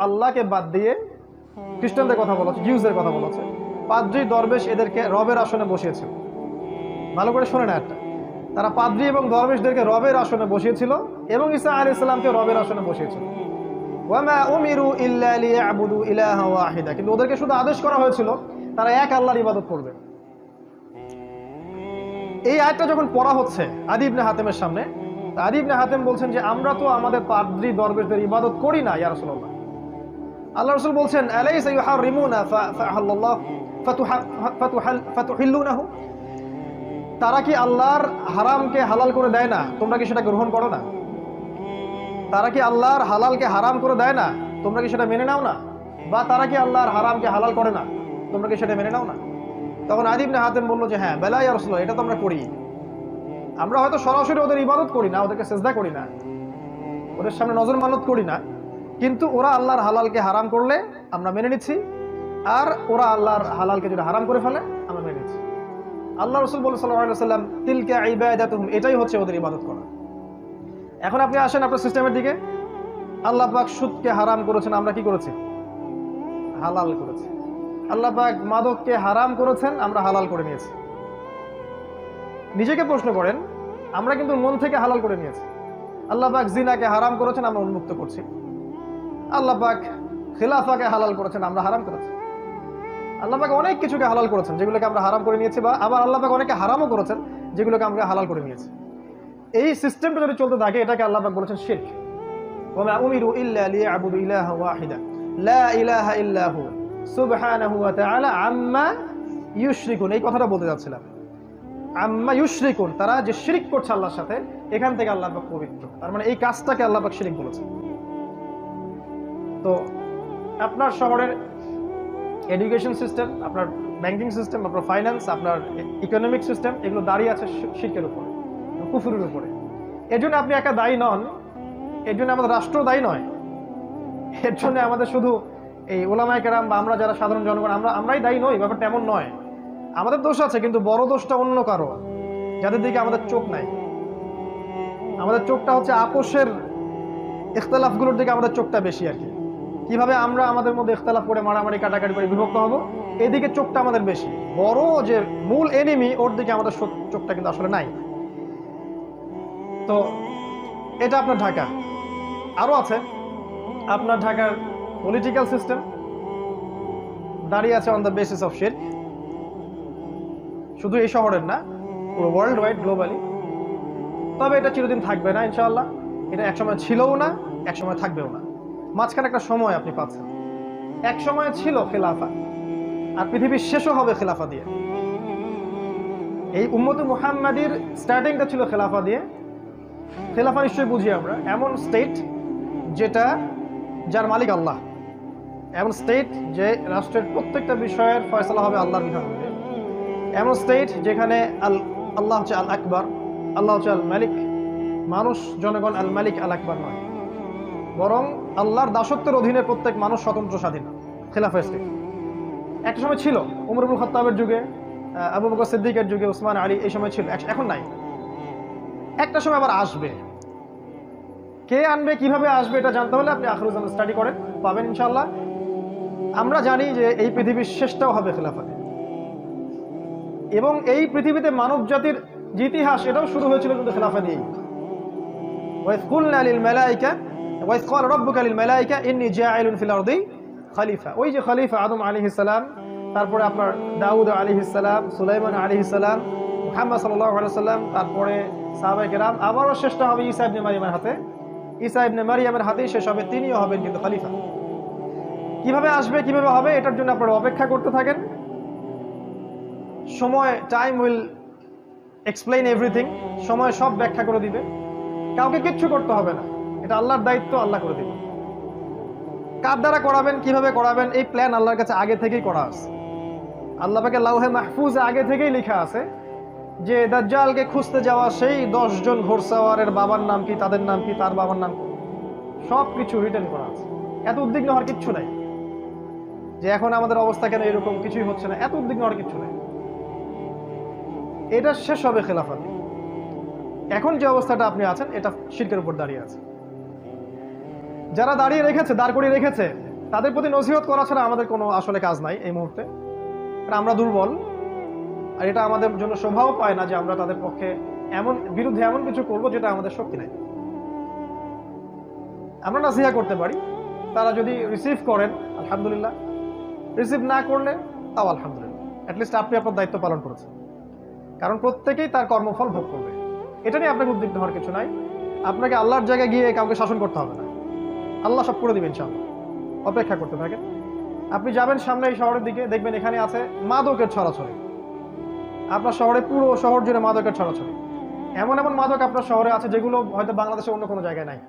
আল্লাহকে বাদ দিয়ে, খ্রিস্টানদের কথা বলা হচ্ছে, জিউসদের কথা বলা হচ্ছে, পাদ্রী দরবেশ এদেরকে রবের আসনে বসিয়েছিল। ভালো করে শোনে না একটা, তারা পাদ্রী এবং দরবেশদেরকে রবের আসনে বসিয়েছিল এবং ঈসা আলাইহিস সালামকে রবের আসনে বসিয়েছিল। ওয়ামা উমিরু ইল্লা লিয়াবুদু ইলাহা ওয়াহিদা, কিন্তু ওদেরকে শুধু আদেশ করা হয়েছিল তারা এক আল্লাহর ইবাদত করবে। এই আয়াতটা যখন পড়া হচ্ছে আদী ইবনে হাতেমের সামনে, আদী ইবনে হাতেম বলছেন যে আমরা তো আমাদের পাদ্রী দরবেশদের ইবাদত করি না ইয়া রাসূলুল্লাহ। আল্লাহ রাসূল বলছেন আলাইসা ইউহারিমুনা ফাআহাল্লাহু ফাতুহিল্লুনাহু, তারা কি আল্লাহর হারামকে হালাল করে দেয় না, তোমরা কি সেটা গ্রহণ করো না? তারা কি আল্লাহর হালালকে হারাম করে দেয় না, তোমরা কি সেটা মেনে নাও না? বা তারা কি আল্লাহর হারামকে হালাল করে না, তোমরা কি সেটা মেনে নাও না? তখন আদী ইবনে হাতেম বলল যে হ্যাঁ, বেলা ইয়া রাসূলুল্লাহ, এটা তো আমরা করি। আমরা হয়তো সরাসরি ওদের ইবাদত করি না, ওদেরকে সেজদা করি না, ওদের সামনে নজর মানত করি না, কিন্তু ওরা আল্লাহর হালালকে হারাম করলে আমরা মেনে নিচ্ছি, আর ওরা আল্লাহর হালালকে যদি হারাম করে ফেলে আমরা মেনে নিচ্ছি। আল্লাহ রাসূল বলেন সাল্লাল্লাহু আলাইহি ওয়াসাল্লাম, তিলকা ইবাদাতুহুম, এটাই হচ্ছে ওদের ইবাদত করা। এখন আপনি আসেন আপনার সিস্টেমের দিকে। আল্লাহ পাক সুদকে হারাম করেছেন, আমরা কি করেছি? হালাল করেছি। আল্লাহ পাক মাদককে হারাম করেছেন, আমরা হালাল করে নিয়েছি। নিজেকে প্রশ্ন করেন, আমরা কিন্তু মন থেকে হালাল করে নিয়েছি। আল্লাহ পাক জিনাকে হারাম করেছেন, আমরা উন্মুক্ত করছি। আল্লাহ পাক খিলাফাকে হালাল করেছেন, আমরা হারাম করেছি। আল্লাহ পাক অনেক কিছুকে হালাল করেছেন যেগুলোকে আমরা হারাম করে নিয়েছি, বা আবার আল্লাহ পাক অনেকে হারামও করেছেন যেগুলোকে আমরা হালাল করে নিয়েছি। এই সিস্টেমটা যদি চলতে থাকে, এটাকে আল্লাহ পাক বলেছেন শিরক। ওয়া মা উমিরু ইল্লা লিয়াবুদু ইলাহা ওয়াহিদা লা ইলাহা ইল্লা হু সুবহানাহু ওয়া তাআলা আম্মা ইউশরিকুন। এই কথাটা বলতে যাচ্ছিলাম, আম্মা ইউশরিকুন, তারা যে শিরক করছে আল্লাহর সাথে, এখান থেকে আল্লাহ পাক পবিত্র। তার মানে এই কাজটাকে আল্লাহ পাক শিরক বলেছেন। তো আপনার শহরের এডুকেশন সিস্টেম, আপনার ব্যাংকিং সিস্টেম, আপনার ফাইন্যান্স, আপনার ইকোনমিক সিস্টেম, এগুলো দাঁড়িয়ে আছে শিরকের উপরে, কুফুরের উপরে। এর জন্য আপনি একা দায়ী নন, এর জন্য আমাদের রাষ্ট্র দায়ী নয়, এর জন্য আমাদের শুধু এই ওলামায়ে কেরাম বা আমরা যারা সাধারণ জনগণ আমরাই দায়ী নই, ব্যাপারটা এমন নয়। আমাদের দোষ আছে, কিন্তু বড় দোষটা অন্য কারো, যাদের দিকে আমাদের চোখ নাই। আমাদের চোখটা হচ্ছে আপোষের ইখতলাফগুলোর দিকে আমাদের চোখটা বেশি আর কি। কিভাবে আমরা আমাদের মধ্যে ইখতলাফ করে মারামারি কাটাকাটি করে বিভক্ত হব, এদিকে চোখটা আমাদের বেশি। বড় যে মূল এনিমি, ওর দিকে আমাদের চোখটা কিন্তু আসলে নাই। তো এটা আপনার ঢাকা। আরো আছে আপনার ঢাকার পলিটিক্যাল সিস্টেম দাঁড়িয়ে আছে অন দ্য বেসিস অফ শিরক। শুধু এই শহরের না, পুরো ওয়ার্ল্ড ওয়াইড, গ্লোবালি। তবে এটা চিরদিন থাকবে না ইনশাআল্লাহ। এটা একসময় ছিলও না, একসময় থাকবেও না। মাঝখানে একটা সময় আপনি পাচ্ছেন। এক সময় ছিল খেলাফা, আর পৃথিবীর শেষও হবে খেলাফা দিয়ে। এই উম্মতে মুহাম্মাদির স্টার্টিংটা ছিল খেলাফা দিয়ে। খেলাফা নিশ্চয়ই বুঝি আমরা, এমন স্টেট যেটা যার মালিক আল্লাহ, এমন স্টেট যে রাষ্ট্রের প্রত্যেকটা বিষয়ের ফয়সালা হবে আল্লাহর বিধান অনুযায়ী, এমন স্টেট যেখানে আল্লাহ হচ্ছে আল আকবর, আল্লাহ হচ্ছে আল মালিক, মানুষ জনগণ আল মালিক আল আকবর নয়, বরং আল্লাহর দাসত্বের অধীনে প্রত্যেক মানুষ স্বতন্ত্র স্বাধীন। খেলাফা স্টেট একটা সময় ছিল, উমর ইবনে খাত্তাবের যুগে, আবু বকর সিদ্দিকের যুগে, উসমান আলী, এই সময় ছিল, এখন নাই। একটা সময় আবার আসবে। কে আনবে, কিভাবে আসবে, এটা জানতে হলে আপনি আখরুজ্জামান স্টাডি করেন, পাবেন ইনশাআল্লাহ। আমরা জানি যে এই পৃথিবীর শেষটাও হবে খেলাফাতে, এবং এই পৃথিবীতে মানব জাতির যে ইতিহাস, এটাও শুরু হয়েছিল কিন্তু খেলাফা দিয়েই। ওয়াইয কুলনা লিল মালাইকা ওয়াইয ক্বালা রাব্বুকা লিল মালাইকা ইন্নী জাইলুন ফিল আরদি খলিফা। ওই যে খলিফা আদম আলাইহিস সালাম, তারপরে আপনার দাউদ আলাইহিস সালাম, সুলাইমান আলাইহিস সালাম, মুহাম্মদ সাল্লাল্লাহু আলাইহি ওয়াসাল্লাম, তারপরে সাহাবায়ে কেরাম, আবারও শেষটা হবে ঈসা ইবনে মারইয়ামের হাতে। ঈসা ইবনে মারইয়ামের হাতেই শেষ হবে, তিনিও হবেন কিন্তু খলিফা। কিভাবে আসবে, কিভাবে হবে, এটার জন্য আপনারা অপেক্ষা করতে থাকেন। সময়, টাইম উইল এক্সপ্লেইন এভরিথিং। সময় সব ব্যাখ্যা করে দিবে, কাউকে কিচ্ছু করতে হবে না, এটা আল্লাহর দায়িত্ব, আল্লাহ করে দিবে। কার দ্বারা করাবেন, কিভাবে করাবেন, এই প্ল্যান আল্লাহর কাছে আগে থেকেই করা আছে। আল্লাহ পাকের লাউহে মাহফুজে আগে থেকেই লেখা আছে যে দাজ্জালকে খুঁজতে যাওয়া সেই 10 জন ঘোড়সাওয়ারের বাবার নাম কি, তাদের নাম কি, তার বাবার নাম কি, সব কিছু রিটেন করা আছে। এত উদ্বিগ্ন হওয়ার কিচ্ছু নাই যে এখন আমাদের অবস্থা কেন এরকম, কিছুই হচ্ছে না, এত উদ্বিগ্ন হওয়ার কিচ্ছু নাই। এটা শেষ হবে খেলাফত। এখন যে অবস্থাটা আপনি আছেন, এটা শিরকের উপর দাঁড়িয়ে আছে। যারা দাঁড়িয়ে রেখেছে, দাঁড় করিয়ে রেখেছে, তাদের প্রতি নসিহত করা ছাড়া আমাদের কোনো আসলে কাজ নাই এই মুহূর্তে। আমরা দুর্বল, আর এটা আমাদের জন্য শোভাও পায় না যে আমরা তাদের পক্ষে বিরুদ্ধে এমন কিছু করব যেটা আমাদের শক্তি নাই। আমরা নাসিহা করতে পারি, তারা যদি রিসিভ করেন আলহামদুলিল্লাহ, রিসিভ না করলে তাও আলহামদুলিল্লাহ, অ্যাটলিস্ট আপনি আপনার দায়িত্ব পালন করেছেন। কারণ প্রত্যেকেই তার কর্মফল ভোগ করবে, এটা নিয়ে আপনাকে উদ্বিগ্ন হওয়ার কিছু নাই। আপনাকে আল্লাহর জায়গায় গিয়ে কাউকে শাসন করতে হবে না, আল্লাহ সব করে দিবেন ইনশাআল্লাহ। অপেক্ষা করতে থাকেন। আপনি যাবেন সামনে এই শহরের দিকে, দেখবেন এখানে আছে মাদকের ছড়াছড়ি। আপনার শহরে, পুরো শহর জুড়ে মাদকের ছড়াছড়ি। এমন এমন মাদক আপনার শহরে আছে যেগুলো হয়তো বাংলাদেশে অন্য কোনো জায়গায় নাই।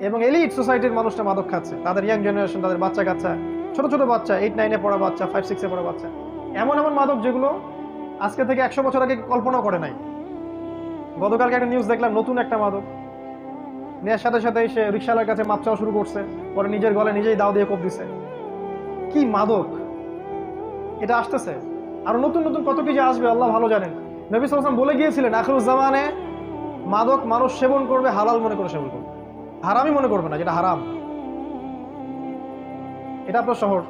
এবং এলিট সোসাইটির মানুষরা মাদক খাচ্ছে, তাদের ইয়াং জেনারেশন, তাদের বাচ্চা কাচ্চা, ছোট ছোট বাচ্চা, 8-9-এ পড়া বাচ্চা, 5-6-এ পড়া বাচ্চা, এমন এমন মাদক যেগুলো আজকে থেকে 100 বছর আগে কল্পনাও করে নাই। গতকালকে একটা নিউজ দেখলাম, নতুন একটা মাদক নেওয়ার সাথে সাথে সে রিকশালার কাছে মাপ চাওয়া শুরু করছে, পরে নিজের গলে নিজেই দাও দিয়ে কোপ দিছে। কি মাদক এটা আসতেছে, আর নতুন নতুন কত কিছু আসবে আল্লাহ ভালো জানেন। নবী সাল্লাল্লাহু আলাইহি ওয়াসাল্লাম বলে গিয়েছিলেন, আখিরুজ জামানে মাদক মানুষ সেবন করবে, হালাল মনে করে সেবন করবে, হারামই মনে করবে না, যেটা হারাম। এটা আপনার শহর।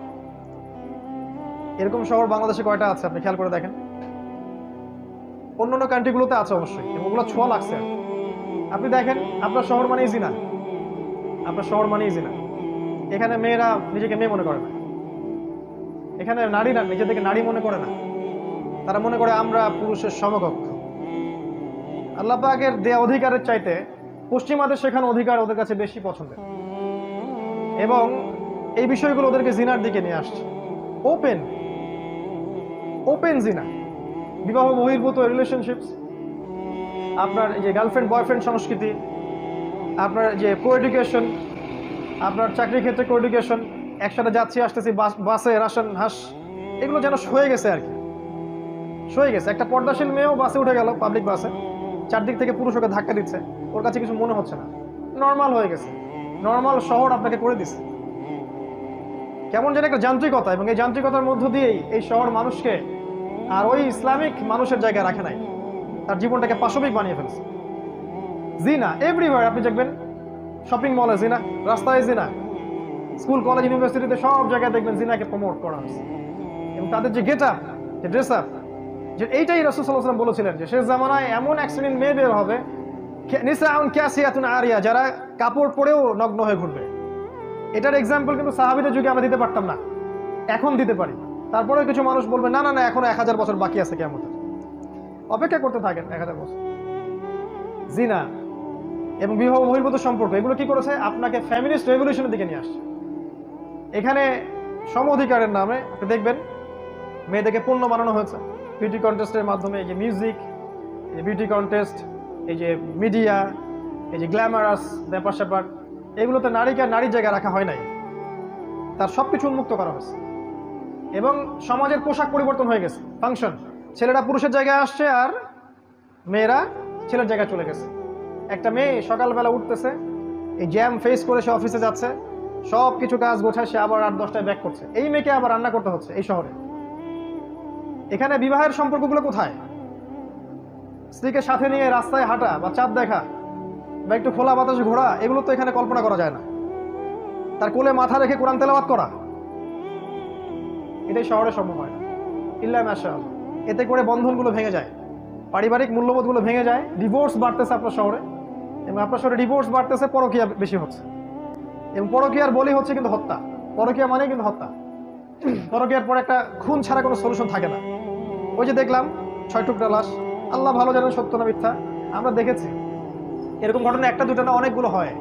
এরকম শহর বাংলাদেশে কয়টা আছে আপনি খেয়াল করে দেখেন। অন্যান্য কান্ট্রিগুলোতে আছে অবশ্যই, এবং ওগুলো ছোঁয়া লাগছে। আপনি দেখেন, আপনার শহর মানেই জিনা, আপনার শহর মানেই জিনা। এখানে মেয়েরা নিজেকে মেয়ে মনে করে না, এখানে নারীরা নিজেদেরকে নারী মনে করে না, তারা মনে করে আমরা পুরুষের সমকক্ষ। আল্লাহ পাকের দেয়া অধিকারের চাইতে পশ্চিমাদের শেখানো অধিকার ওদের কাছে বেশি পছন্দের, এবং এই বিষয়গুলো ওদেরকে জিনার দিকে নিয়ে আসছে। ওপেন জিনা, বিবাহ বহির্ভূত রিলেশনশিপস, আপনার যে গার্লফ্রেন্ড বয়ফ্রেন্ড সংস্কৃতি, আপনার যে কো এডুকেশন, আপনার চাকরি ক্ষেত্রে কোএডুকেশন, একসাথে যাচ্ছি আসতেছি, বাসে রাশন হাঁস, এগুলো যেন সয়ে গেছে আর কি, সয়ে গেছে। একটা পর্দাশীল মেয়েও বাসে উঠে গেল, পাবলিক বাসে, চারদিক থেকে পুরুষ ওকে ধাক্কা দিচ্ছে, ওর কাছে কিছু মনে হচ্ছে না, নর্মাল হয়ে গেছে। নর্মাল শহর আপনাকে করে দিচ্ছে কেমন যেন একটা যান্ত্রিকতা, এবং এই যান্ত্রিকতার মধ্য দিয়েই এই শহর মানুষকে আর ওই ইসলামিক মানুষের জায়গায় রাখে নাই, তার জীবনটাকে পাশবিক বানিয়ে ফেলছে। জিনা এভরিওয়্যার, আপনি দেখবেন শপিং মলে জিনা, রাস্তায় জিনা, স্কুল কলেজ ইউনিভার্সিটিতে সব জায়গায় দেখবেন জিনাকে প্রমোট করা হচ্ছে। এবং তাদের যে গেট আপ, যে ড্রেস আপ, যে এইটাই রাসূল সাল্লাল্লাহু আলাইহি ওয়াসাল্লাম বলেছিলেন যে শেষ জামানায় এমন এক শ্রেণীর মেয়ে বের হবে, নিসাউন কাসিয়াতুন আরিয়া, যারা কাপড় পরেও নগ্ন হয়ে ঘুরবে। এটার এক্সাম্পল কিন্তু সাহাবীদের যুগে আমরা দিতে পারতাম না, এখন দিতে পারি। তারপরেও কিছু মানুষ বলবে না না না, এখনো 1000 বছর বাকি আছে কিয়ামতের, অপেক্ষা করতে থাকেন 1000 বছর। জিনা এবং বিবাহ বহির্ভূত সম্পর্ক, এগুলো কি করেছে? আপনাকে ফ্যামিলিস্ট রেভলিউশনের দিকে নিয়ে আসছে। এখানে সম অধিকারের নামে আপনি দেখবেন মেয়েদেরকে পণ্য বানানো হয়েছে বিউটি কন্টেস্টের মাধ্যমে। এই যে মিউজিক, এই যে বিউটি কন্টেস্ট, এই যে মিডিয়া, এই যে গ্ল্যামারাস ব্যাপার স্যাপার, এগুলোতে নারীকে আর নারীর জায়গায় রাখা হয় নাই, তার সবকিছু উন্মুক্ত করা হয়েছে। এবং সমাজের পোশাক পরিবর্তন হয়ে গেছে, ফাংশন, ছেলেরা পুরুষের জায়গায় আসছে আর মেয়েরা ছেলের জায়গায় চলে গেছে। একটা মেয়ে সকালবেলা উঠতেছে, এই জ্যাম ফেস করে সে অফিসে যাচ্ছে, সব কিছু কাজ গোছায়, সে আবার 8-10টায় ব্যাক করছে। এই মেয়েকে আবার রান্না করতে হচ্ছে এই শহরে। এখানে বিবাহের সম্পর্কগুলো কোথায়? স্ত্রীকে সাথে নিয়ে রাস্তায় হাঁটা বা চাঁদ দেখা বা একটু খোলা বাতাসে ঘোরা, এগুলো তো এখানে কল্পনা করা যায় না। তার কোলে মাথা রেখে কোরআন তেলাওয়াত করা, এটাই শহরে সম্ভব হয় না, ইল্লা মাশাআল্লাহ। এতে করে বন্ধনগুলো ভেঙে যায়, পারিবারিক মূল্যবোধগুলো ভেঙে যায়, ডিভোর্স বাড়তেছে আপনার শহরে, এবং আপনার শহরে ডিভোর্স বাড়তেছে, পরকীয়া বেশি হচ্ছে, এবং পরকীয়ার বলি হচ্ছে কিন্তু হত্যা। পরকীয়া মানে কিন্তু হত্যা। পরকীয়ার পর একটা খুন ছাড়া কোনো সলিউশন থাকে না। ওই যে দেখলাম 6 টুকরা লাশ, আল্লাহ ভালো জানেন সত্য না মিথ্যা, আমরা দেখেছি। এরকম ঘটনা একটা দুটো না, অনেকগুলো হয়।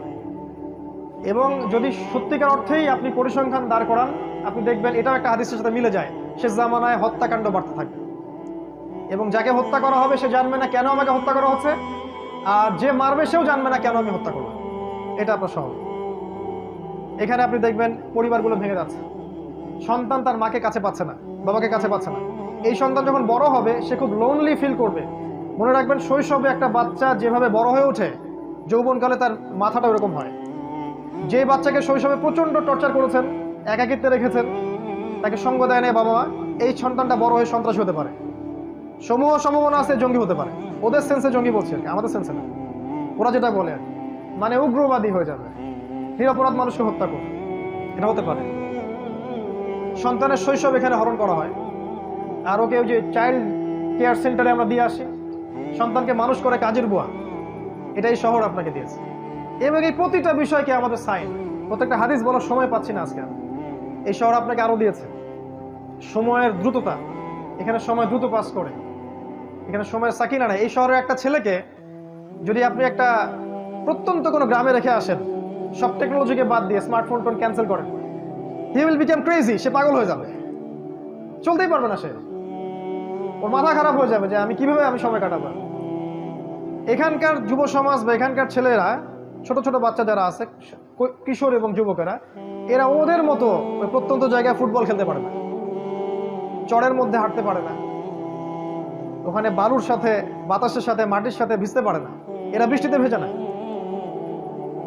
এবং যদি সত্যিকার অর্থেই আপনি পরিসংখ্যান দাঁড় করান, আপনি দেখবেন এটাও একটা হাদিসের সাথে মিলে যায়, শেষ জামানায় হত্যাকাণ্ড বাড়তে থাকবে। এবং যাকে হত্যা করা হবে সে জানবে না কেন আমাকে হত্যা করা হচ্ছে, আর যে মারবে সেও জানবে না কেন আমি হত্যা করলাম। এটা আপনার শহর। এখানে আপনি দেখবেন পরিবারগুলো ভেঙে যাচ্ছে, সন্তান তার মাকে কাছে পাচ্ছে না, বাবাকে কাছে পাচ্ছে না। এই সন্তান যখন বড় হবে সে খুব লোনলি ফিল করবে। মনে রাখবেন, শৈশবে একটা বাচ্চা যেভাবে বড় হয়ে ওঠে, যৌবনকালে তার মাথাটা ওরকম হয়। যে বাচ্চাকে শৈশবে প্রচন্ড টর্চার করেছেন, একাকিত্বে রেখেছেন, তাকে সঙ্গ দেয় না বাবা মা, এই সন্তানটা বড় হয়ে সন্ত্রাসী হতে পারে, সমূহ সম্ভাবনা আছে জঙ্গি হতে পারে। ওদের সেন্সে জঙ্গি বলছে আর কি, আমাদের সেন্সে না। ওরা যেটা বলে আর কি, মানে উগ্রবাদী হয়ে যাবে, নিরপরাধ মানুষকে হত্যা করবে, এটা হতে পারে। সন্তানের শৈশব এখানে হরণ করা হয়। আর ওকে ওই যে চাইল্ড কেয়ার সেন্টারে আমরা দিয়ে আসি, সন্তানকে মানুষ করে কাজের বুয়া, এটাই শহর আপনাকে দিয়েছে। এবং এই প্রতিটা বিষয়কে আমাদের সাইন, প্রত্যেকটা হাদিস বলার সময় পাচ্ছি না আজকে। এই শহর আপনাকে আরো দিয়েছে সময়ের দ্রুততা, এখানে সময় দ্রুত পাস করে, এখানে সময়ের সাকিনা নাই। এই শহরের একটা ছেলেকে যদি আপনি একটা প্রত্যন্ত কোনো গ্রামে রেখে আসেন, সব টেকনোলজিকে বাদ দিয়ে স্মার্টফোন টোন ক্যান্সেল করেন, হি উইল বিকাম ক্রেজি, সে পাগল হয়ে যাবে, চলতেই পারবে না সে, ওর মাথা খারাপ হয়ে যাবে যে আমি কিভাবে আমি সময় কাটাবো। এখানকার যুব সমাজ বা এখানকার ছেলেরা, ছোট ছোট বাচ্চা যারা আছে, কিশোর এবং যুবকেরা, এরা ওদের মতো ওই প্রত্যন্ত জায়গায় ফুটবল খেলতে পারে না, চড়ের মধ্যে হাঁটতে পারে না, ওখানে বালুর সাথে বাতাসের সাথে মাটির সাথে ভিজতে পারে না, এরা বৃষ্টিতে ভেজে না,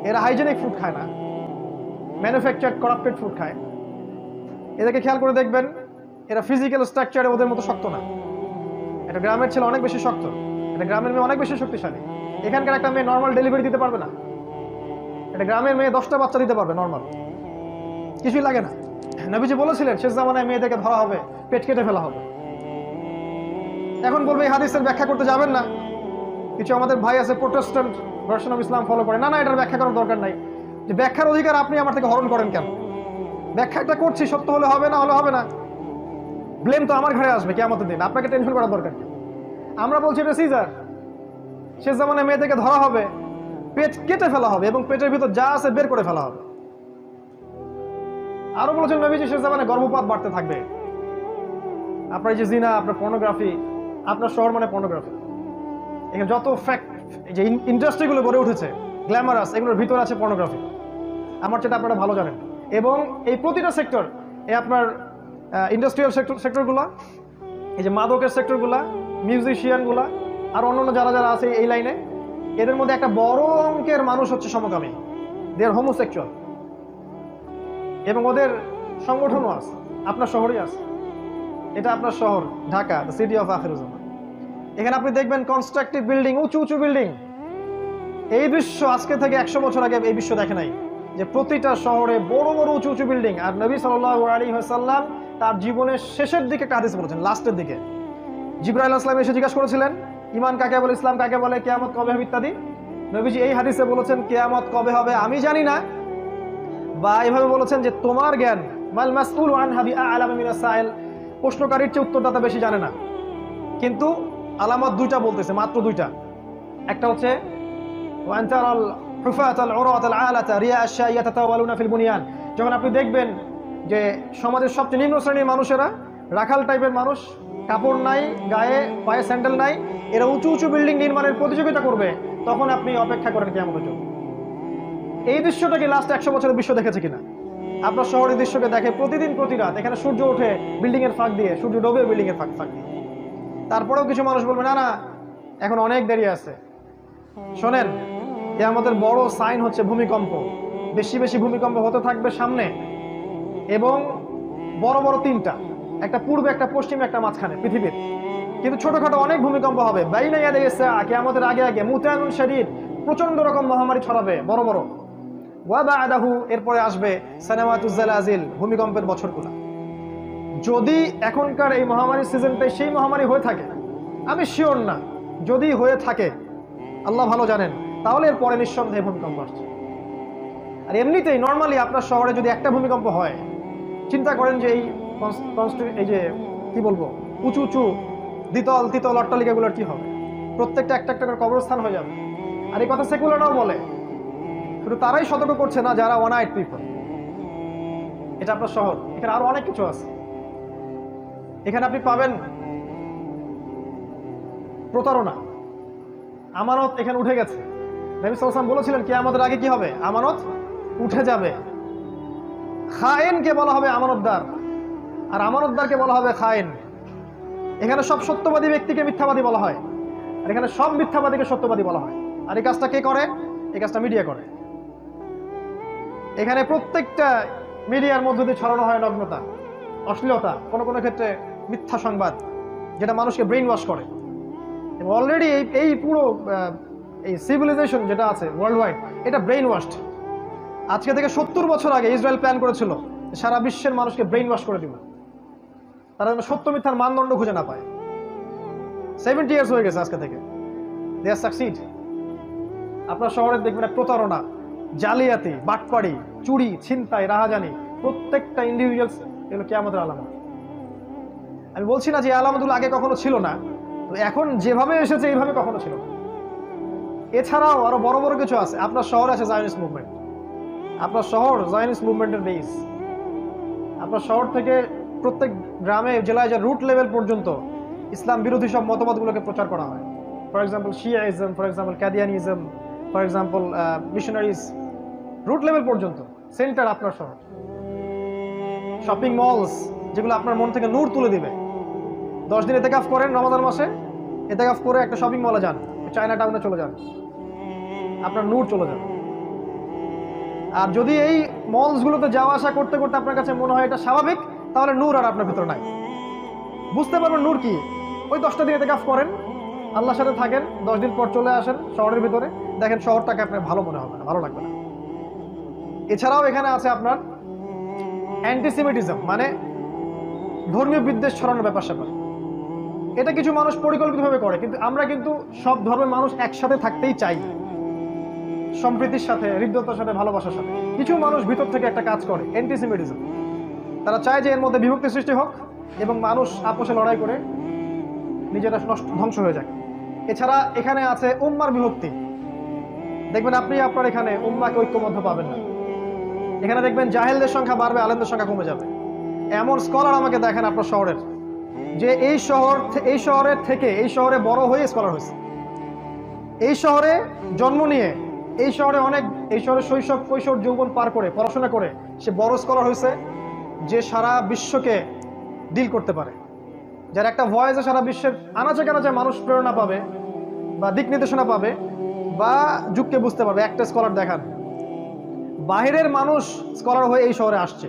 এরা হাইজেনিক ফুড খায় না, ম্যানুফ্যাকচার্ড করাপ্টেড ফুড খায়। এদেরকে খেয়াল করে দেখবেন, এরা ফিজিক্যাল স্ট্রাকচারে ওদের মতো শক্ত না। একটা গ্রামের ছেলে অনেক বেশি শক্ত, একটা গ্রামের মেয়ে অনেক বেশি শক্তিশালী। এখানকার একটা মেয়ে নর্মাল ডেলিভারি দিতে পারবে না, একটা গ্রামের মেয়ে 10টা বাচ্চা দিতে পারবে নর্মাল, কিছুই লাগে না। নবীজি বলেছিলেন শেষ জামানায় মেয়েদেরকে ধরা হবে, পেট কেটে ফেলা হবে। এখন বলবে এই হাদিসের ব্যাখ্যা করতে যাবেন না। কিছু আমাদের ভাই আছে Protestant version of Islam follow করে, না না এটার ব্যাখ্যা করার দরকার নাই, যে ব্যাখ্যার অধিকার আপনি আমার থেকে হরণ করেন কেন? ব্যাখ্যাটা করছি, সত্য হলে হবে, না হলে হবে না, ব্লেম তো আমার ঘরে আসবে কিয়ামতের দিন, আপনাকে টেনশন করার দরকার কি? আমরা বলছি এটা সিজার, শেষ জামানায় মেয়েদেরকে ধরা হবে, পেট কেটে ফেলা হবে এবং পেটের ভিতর যা আছে বের করে ফেলা হবে। আরো বলেছেন নবীজি শেষ জামানায় গর্ভপাত বাড়তে থাকবে। আপনার যে জিনা, আপনার পর্নোগ্রাফি, আপনার শহর মানে পর্নোগ্রাফি, এখানে যত ফ্যাক্ট, যে ইন্ডাস্ট্রিগুলো গড়ে উঠেছে গ্ল্যামারাস, এগুলোর ভিতরে আছে পর্নোগ্রাফি। আমার যেটা আপনারা ভালো জানেন। এবং এই প্রতিটা সেক্টর, এই আপনার ইন্ডাস্ট্রিয়াল সেক্টরগুলো, এই যে মাদকের সেক্টরগুলো, মিউজিশিয়ানগুলা, আর অন্যান্য যারা যারা আছে এই লাইনে, এদের মধ্যে একটা বড় অঙ্কের মানুষ হচ্ছে সমকামী, দে আর হোমোসেক্সুয়াল। এবং ওদের সংগঠনও আছে, আপনার শহরেই আছে। এটা আপনার শহর Dhaka, the city of Akhiruzzaman. এখানে আপনি দেখবেন কনস্ট্রাকটিভ বিল্ডিং, উঁচু উঁচু বিল্ডিং। এই দৃশ্য আজকে থেকে 100 বছর আগে এই বিশ্ব দেখে নাই, যে প্রতিটা শহরে বড় বড় উঁচু উঁচু বিল্ডিং। আর নবী সাল্লাল্লাহু আলাইহি ওয়াসাল্লাম তার জীবনের শেষের দিকে একটা হাদিস বলেছেন, লাস্টের দিকে জিবরাইল আলাইহিস সালাম এসে জিজ্ঞাসা করেছিলেন ইমান কাকে বলে, ইসলাম কাকে বলে, কিয়ামত কবে হবে ইত্যাদি। নবীজি এই হাদিসে বলেছেন কিয়ামত কবে হবে আমি জানি না, বা এভাবে বলেছেন যে তোমার জ্ঞান মাল মাসউল আনহা বিআলাম মিনাস সাইল, প্রশ্নকারীর চেয়ে উত্তরদাতা বেশি জানে না। কিন্তু আলামত দুইটা বলতেছে, মাত্র দুইটা। একটা হচ্ছে ওয়ান তারাল হুফাতাল উরাতাল আলাতা রিয়া আশ-শাই ইয়াতাতাওয়ালুনা ফিল বুনিয়ান, যখন আপনি দেখবেন যে সমাজের সবচেয়ে নিম্ন শ্রেণীর মানুষেরা, রাখাল টাইপের মানুষ, কাপড় নাই গায়ে, পায়ে স্যান্ডেল নাই, এরা উঁচু উঁচু বিল্ডিং নির্মাণের প্রতিযোগিতা করবে, তখন আপনি অপেক্ষা করেন কিয়ামতের জন্য। এই দৃশ্যটা কি লাস্ট 100 বছরের বিশ্ব দেখেছে কিনা? আপনার শহরের দৃশ্যকে দেখে প্রতিদিন প্রতি রাত। এখানে সূর্য ওঠে বিল্ডিং এর ফাঁক দিয়ে, সূর্য ডোবে বিল্ডিং এর ফাঁক দিয়ে। তারপরেও কিছু মানুষ বলবে না না এখন অনেক দেরি আছে। শোনেন, কিয়ামতের বড় সাইন হচ্ছে ভূমিকম্প। বেশি বেশি ভূমিকম্প হতে থাকবে সামনে, এবং বড় বড় তিনটা, একটা পূর্বে, একটা পশ্চিমে, একটা মাঝখানে পৃথিবীর। কিন্তু ছোটখাটো অনেক ভূমিকম্প হবে। বাইনা ইয়াদে কিয়ামতের আগে আগে মুতানুন শাদীদ, প্রচন্ড রকম মহামারী ছড়াবে বড় বড়। ওয়া বা'দাহু, এরপরে আসবে সানাওয়াতুজ জালাজিল, ভূমিকম্পের বছরগুলো। যদি এখনকার এই মহামারীর সিজনটাই সেই মহামারী হয়ে থাকে, আমি শিওর না, যদি হয়ে থাকে আল্লাহ ভালো জানেন, তাহলে এর পরে নিঃসন্দেহে ভূমিকম্প আসছে। আর এমনিতেই নর্মালি আপনার শহরে যদি একটা ভূমিকম্প হয়, চিন্তা করেন যে এই যে কি বলবো, উঁচু উঁচু দ্বিতল তৃতল অট্টালিকাগুলোর কি হবে? প্রত্যেকটা একটা একটা করে কবরস্থান হয়ে যাবে। আর এই কথা সেকুলাররাও বলে, শুধু তারাই সতর্ক করছে না যারা ওয়ান আইড পিপল। এটা আপনার শহর, এখানে আরো অনেক কিছু আছে। এখানে আপনি পাবেন প্রতারণা, আমানত এখানে উঠে গেছে। নবী সাল্লাল্লাহু আলাইহি ওয়াসাল্লাম বলেছিলেন কিয়ামতের আগে কি হবে? আমানত উঠে যাবে। খায়েনকে বলা হবে আমানতদার, আর আমানতদারকে বলা হবে খায়েন। এখানে সব সত্যবাদী ব্যক্তিকে মিথ্যাবাদী বলা হয়, আর এখানে সব মিথ্যাবাদীকে সত্যবাদী বলা হয়। আর এই কাজটা কে করে? এই কাজটা মিডিয়া করে। এখানে প্রত্যেকটা মিডিয়ার মধ্য দিয়ে ছড়ানো হয় নগ্নতা, অশ্লীলতা, কোনো কোনো ক্ষেত্রে মিথ্যা সংবাদ, যেটা মানুষকে ব্রেইন ওয়াশ করে। এবং অলরেডি এই পুরো এই সিভিলাইজেশন যেটা আছে ওয়ার্ল্ড ওয়াইড, এটা ব্রেইন ওয়াশড। আজকে থেকে 70 বছর আগে ইসরায়েল প্ল্যান করেছিল সারা বিশ্বের মানুষকে ব্রেইন ওয়াশ করে দিবে, তারা যেন সত্য মিথ্যার মানদণ্ড খুঁজে না পায়। 70 ইয়ার্স হয়ে গেছে আজকে থেকে, দে আর সাকসিড। আপনার শহরে দেখবেন প্রতারণা, জালিয়াতি, বাটপাড়ি, চুরি, ছিনতাই, রাহাজানি, প্রত্যেকটা ইন্ডিভিজুয়ালস এগুলো কিয়ামতের আলামত। আমি বলছি না যে আলামতগুলো আগে কখনো ছিল না, তো এখন যেভাবে এসেছে এইভাবে কখনো ছিল না। এছাড়াও আরো বড় বড় কিছু আছে। আপনার শহরে আছে জায়নিস্ট মুভমেন্ট। আপনার শহর জায়নিস্ট মুভমেন্টের বেস। আপনার শহর থেকে প্রত্যেক গ্রামে জেলায় যে রুট লেভেল পর্যন্ত ইসলাম বিরোধী সব মতবাদগুলোকে প্রচার করা হয়। For example Shiaism, for example Qadianism, for example missionaries, root level পর্যন্ত সেন্টার আপনার শহর। শপিং মলস যেগুলো আপনার মন থেকে নূর তুলে দিবে। 10 দিন ইতিকাফ করেন রমাদান মাসে, ইতিকাফ করে একটা শপিং মলে যান, চায়না টাউনে চলে যান, আপনার নূর চলে যাবে। আর যদি এই মলসগুলোতে যাওয়া আসা করতে করতে আপনার কাছে মনে হয় এটা স্বাভাবিক, তাহলে নূর আর আপনার ভিতরে নাই। বুঝতে পারবেন নূর কি? ওই 10টা দিন ইতিকাফ করেন, আল্লাহর সাথে থাকেন, 10 দিন পর চলে আসেন শহরের ভিতরে, দেখেন শহরটাকে আপনার ভালো মনে হবে না, ভালো লাগবে না। এছাড়াও এখানে আছে আপনার অ্যান্টিসেমিটিজম, মানে ধর্মীয় বিদ্বেষ ছড়ানোর ব্যাপার স্যাপার। এটা কিছু মানুষ পরিকল্পিতভাবে করে, কিন্তু আমরা কিন্তু সব ধর্মের মানুষ একসাথে থাকতেই চাই, সম্প্রীতির সাথে, হৃদ্যতার সাথে, ভালোবাসার সাথে। কিছু মানুষ ভিতর থেকে একটা কাজ করে অ্যান্টিসেমিটিজম। তারা চায় যে এর মধ্যে বিভক্তি সৃষ্টি হোক এবং মানুষ আপোষে লড়াই করে নিজেরা ধ্বংস হয়ে যায়। এছাড়া এখানে আছে উম্মার বিভক্তি। দেখবেন আপনি আপনার এখানে উম্মাকে ঐক্যবদ্ধ পাবেন না। এখানে দেখবেন জাহেলদের সংখ্যা বাড়বে, আলেমদের সংখ্যা কমে যাবে। এমন স্কলার আমাকে দেখেন আপনার শহরের, যে এই শহরে বড় হয়ে স্কলার হয়েছে, এই শহরে জন্ম নিয়ে এই শহরে শৈশব কৈশোর যৌবন পার করে পড়াশোনা করে সে বড় স্কলার হয়েছে, যে সারা বিশ্বকে ডিল করতে পারে, যার একটা ভয়েসে সারা বিশ্বের আনাচে কানাচে মানুষ প্রেরণা পাবে বা দিক নির্দেশনা পাবে বা যুগকে বুঝতে পারবে। একটা স্কলার দেখান, বাহিরের মানুষ স্কলার হয়ে এই শহরে আসছে,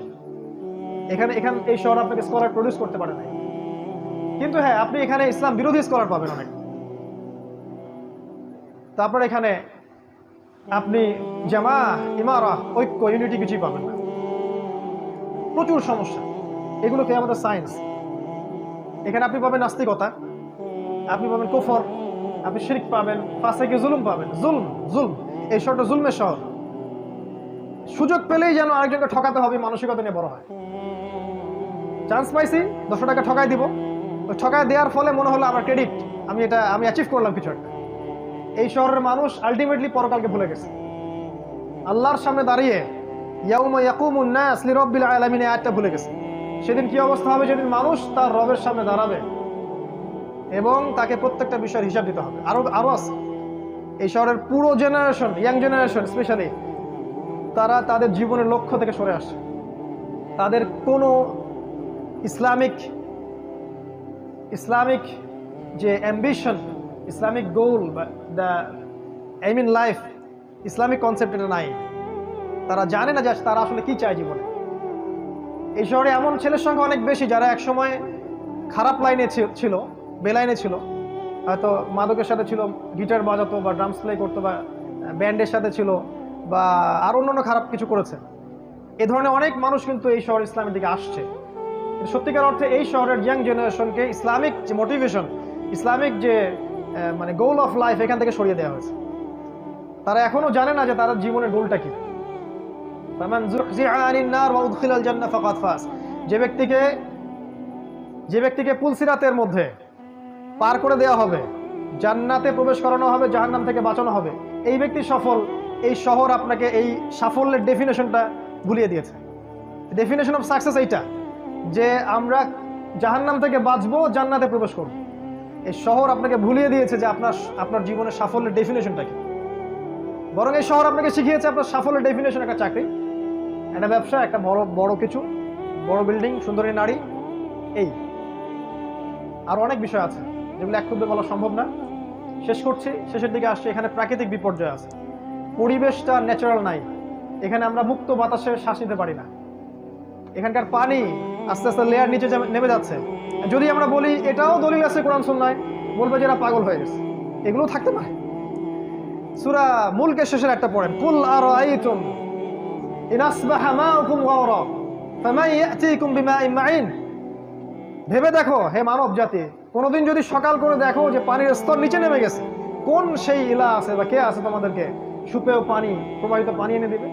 এখানে এই শহর আপনাকে স্কলার প্রডিউস করতে পারে না। কিন্তু হ্যাঁ, আপনি এখানে ইসলাম বিরোধী স্কলার পাবেন অনেক। তারপর এখানে আপনি জামা ইমারা ঐক্য ইউনিটি কিছুই পাবেন না, প্রচুর সমস্যা। এগুলোকে আমাদের সায়েন্স। এখানে আপনি পাবেন নাস্তিকতা, আপনি পাবেন কুফর, আপনি শিরক পাবেন, ফাসিকি জুলুম পাবেন। জুলম এই শহরটা জুলমের শহর। সুযোগ পেলেই যেন আরেকজনকে ঠকাতে হবে মানসিকতা নিয়ে বড় হয়। চান্স পাইছি 200 টাকা ঠকাই দিব, ওই ঠকায় দেওয়ার ফলে মনে হলো আমার ক্রেডিট, আমি অ্যাচিভ করলাম কিছু একটা। এই শহরের মানুষ আলটিমেটলি পরকালকে ভুলে গেছে। আল্লাহর সামনে দাঁড়িয়ে ইয়াউমা ইয়াকুমুন নাস লিরাব্বিল আলামিন আয়াতটা ভুলে গেছে। সেদিন কি অবস্থা হবে? যেদিন মানুষ তার রবের সামনে দাঁড়াবে এবং তাকে প্রত্যেকটা বিষয়ের হিসাব দিতে হবে। আরো আছে এই শহরের পুরো জেনারেশন, ইয়াং জেনারেশন স্পেশালি, তারা তাদের জীবনের লক্ষ্য থেকে সরে আসে। তাদের কোনো ইসলামিক যে অ্যাম্বিশন, ইসলামিক গোল বা the aim in life, Islamic concept এটা নাই। তারা জানে না যে তারা আসলে কি চায় জীবনে। এই শহরে এমন ছেলের সংখ্যা অনেক বেশি যারা একসময় খারাপ লাইনে ছিল, বেলাইনে ছিল, হয়তো মাদকের সাথে ছিল, গিটার বাজাতো বা ড্রামস প্লে করতো বা ব্যান্ডের সাথে ছিল বা আর অন্যান্য খারাপ কিছু করেছে। এ ধরনের অনেক মানুষ কিন্তু এই শহর ইসলামের দিকে আসছে। সত্যিকার অর্থে এই শহরের ইয়াং জেনারেশনকে ইসলামিক যে মোটিভেশন, ইসলামিক যে মানে গোল অফ লাইফ, এখান থেকে সরিয়ে দেওয়া হয়েছে। তারা এখনো জানে না যে তার জীবনের গোলটা কি। যে ব্যক্তিকে পুলসিরাতের মধ্যে পার করে দেওয়া হবে, জান্নাতে প্রবেশ করানো হবে, জাহান্নাম থেকে বাঁচানো হবে, এই ব্যক্তি সফল। এই শহর আপনাকে এই সাফল্যের ডেফিনেশনটা ভুলিয়ে দিয়েছে। ডেফিনেশন অফ সাকসেস এইটা যে আমরা জাহান্নাম থেকে বাঁচবো, জান্নাতে প্রবেশ করব। এই শহর আপনাকে ভুলিয়ে দিয়েছে যে আপনার জীবনের সাফল্যের ডেফিনেশনটা কি। বরং এই শহর আপনাকে শিখিয়েছে আপনার সাফল্যের ডেফিনেশন একটা চাকরি, একটা ব্যবসা, একটা বড় কিছু, বড় বিল্ডিং, সুন্দরী নারী, এই আর অনেক বিষয় আছে যেগুলো এক ক্ষুদ্রে বলা সম্ভব না। শেষ করছি, শেষের দিকে আসছে। এখানে প্রাকৃতিক বিপর্যয় আছে, পরিবেশটা ন্যাচারাল নাই। এখানে আমরা মুক্ত বাতাসে শ্বাস নিতে পারি না। এখানকার পানি আস্তে আস্তে লেয়ার নিচে নেমে যাচ্ছে। যদি আমরা বলি এটাও দলিল আছে কোরআন সুন্নাহয়, বলবে যে এরা পাগল হয়ে গেছে। এগুলো থাকতে পারে। সূরা মুলকের শেষের একটা পড়েন, কুল আরাআইতুম ইন আসবাহা মাউকুম গাওরা ফামান ইয়াতিকুম বিমাইন মাইন। ভেবে দেখো হে মানব জাতি, কোনোদিন যদি সকাল করে দেখো যে পানির স্তর নিচে নেমে গেছে, কোন সেই ইলা আছে বা কে আছে তোমাদেরকে সুপেয় পানি, প্রবাহিত পানি এনে দিবে?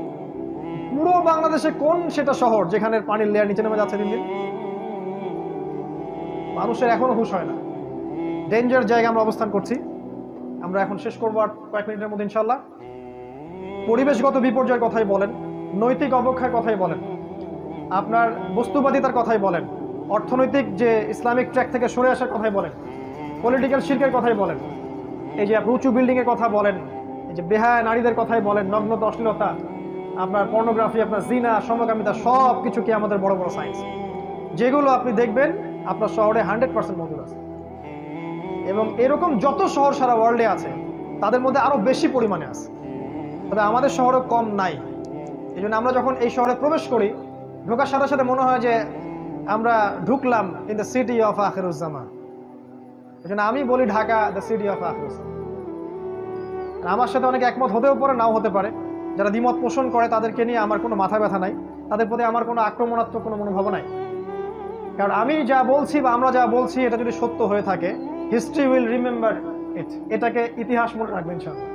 পুরো বাংলাদেশে কোন সেটা শহর যেখানে পানির লেয়ার নিচে নেমে যাচ্ছে দিন দিন? মানুষের এখনো হুঁশ হয় না। ডেঞ্জার জায়গায় আমরা অবস্থান করছি। আমরা এখন শেষ করবো আর কয়েক মিনিটের মধ্যে ইনশাল্লাহ। পরিবেশগত বিপর্যয়ের কথাই বলেন, নৈতিক অবক্ষয়ের কথাই বলেন, আপনার বস্তুবাদিতার কথাই বলেন, অর্থনৈতিক যে ইসলামিক ট্র্যাক থেকে সরে আসার কথাই বলেন, পলিটিক্যাল শিরকের কথাই বলেন, এই যে উঁচু বিল্ডিং এর কথা বলেন, এই যে বেহায়া নারীদের কথাই বলেন, নগ্নতা, অশ্লীলতা, আপনার পর্নোগ্রাফি, আপনার জিনা, সমকামিতা, সব কিছু কি আমাদের বড় বড় সায়েন্স, যেগুলো আপনি দেখবেন আপনার শহরে 100% মজুদ আছে। এবং এরকম যত শহর সারা ওয়ার্ল্ডে আছে তাদের মধ্যে আরো বেশি পরিমাণে আছে, তবে আমাদের শহরে কম নাই। এই জন্য আমরা যখন এই শহরে প্রবেশ করি, ঢোকার সাথে সাথে মনে হয় যে আমরা ঢুকলাম in the city of Akhiruzzaman. এই জন্য আমি বলি Dhaka the city of Akhiruzzaman. আমার সাথে অনেক একমত হতেও পারে, নাও হতে পারে। যারা দ্বিমত পোষণ করে তাদেরকে নিয়ে আমার কোনো মাথা ব্যথা নাই, তাদের প্রতি আমার কোনো আক্রমণাত্মক কোনো মনোভাব নাই। কারণ আমি যা বলছি বা আমরা যা বলছি এটা যদি সত্য হয়ে থাকে, হিস্ট্রি উইল রিমেম্বার ইট। এটাকে ইতিহাস মনে রাখবে ইনশাআল্লাহ।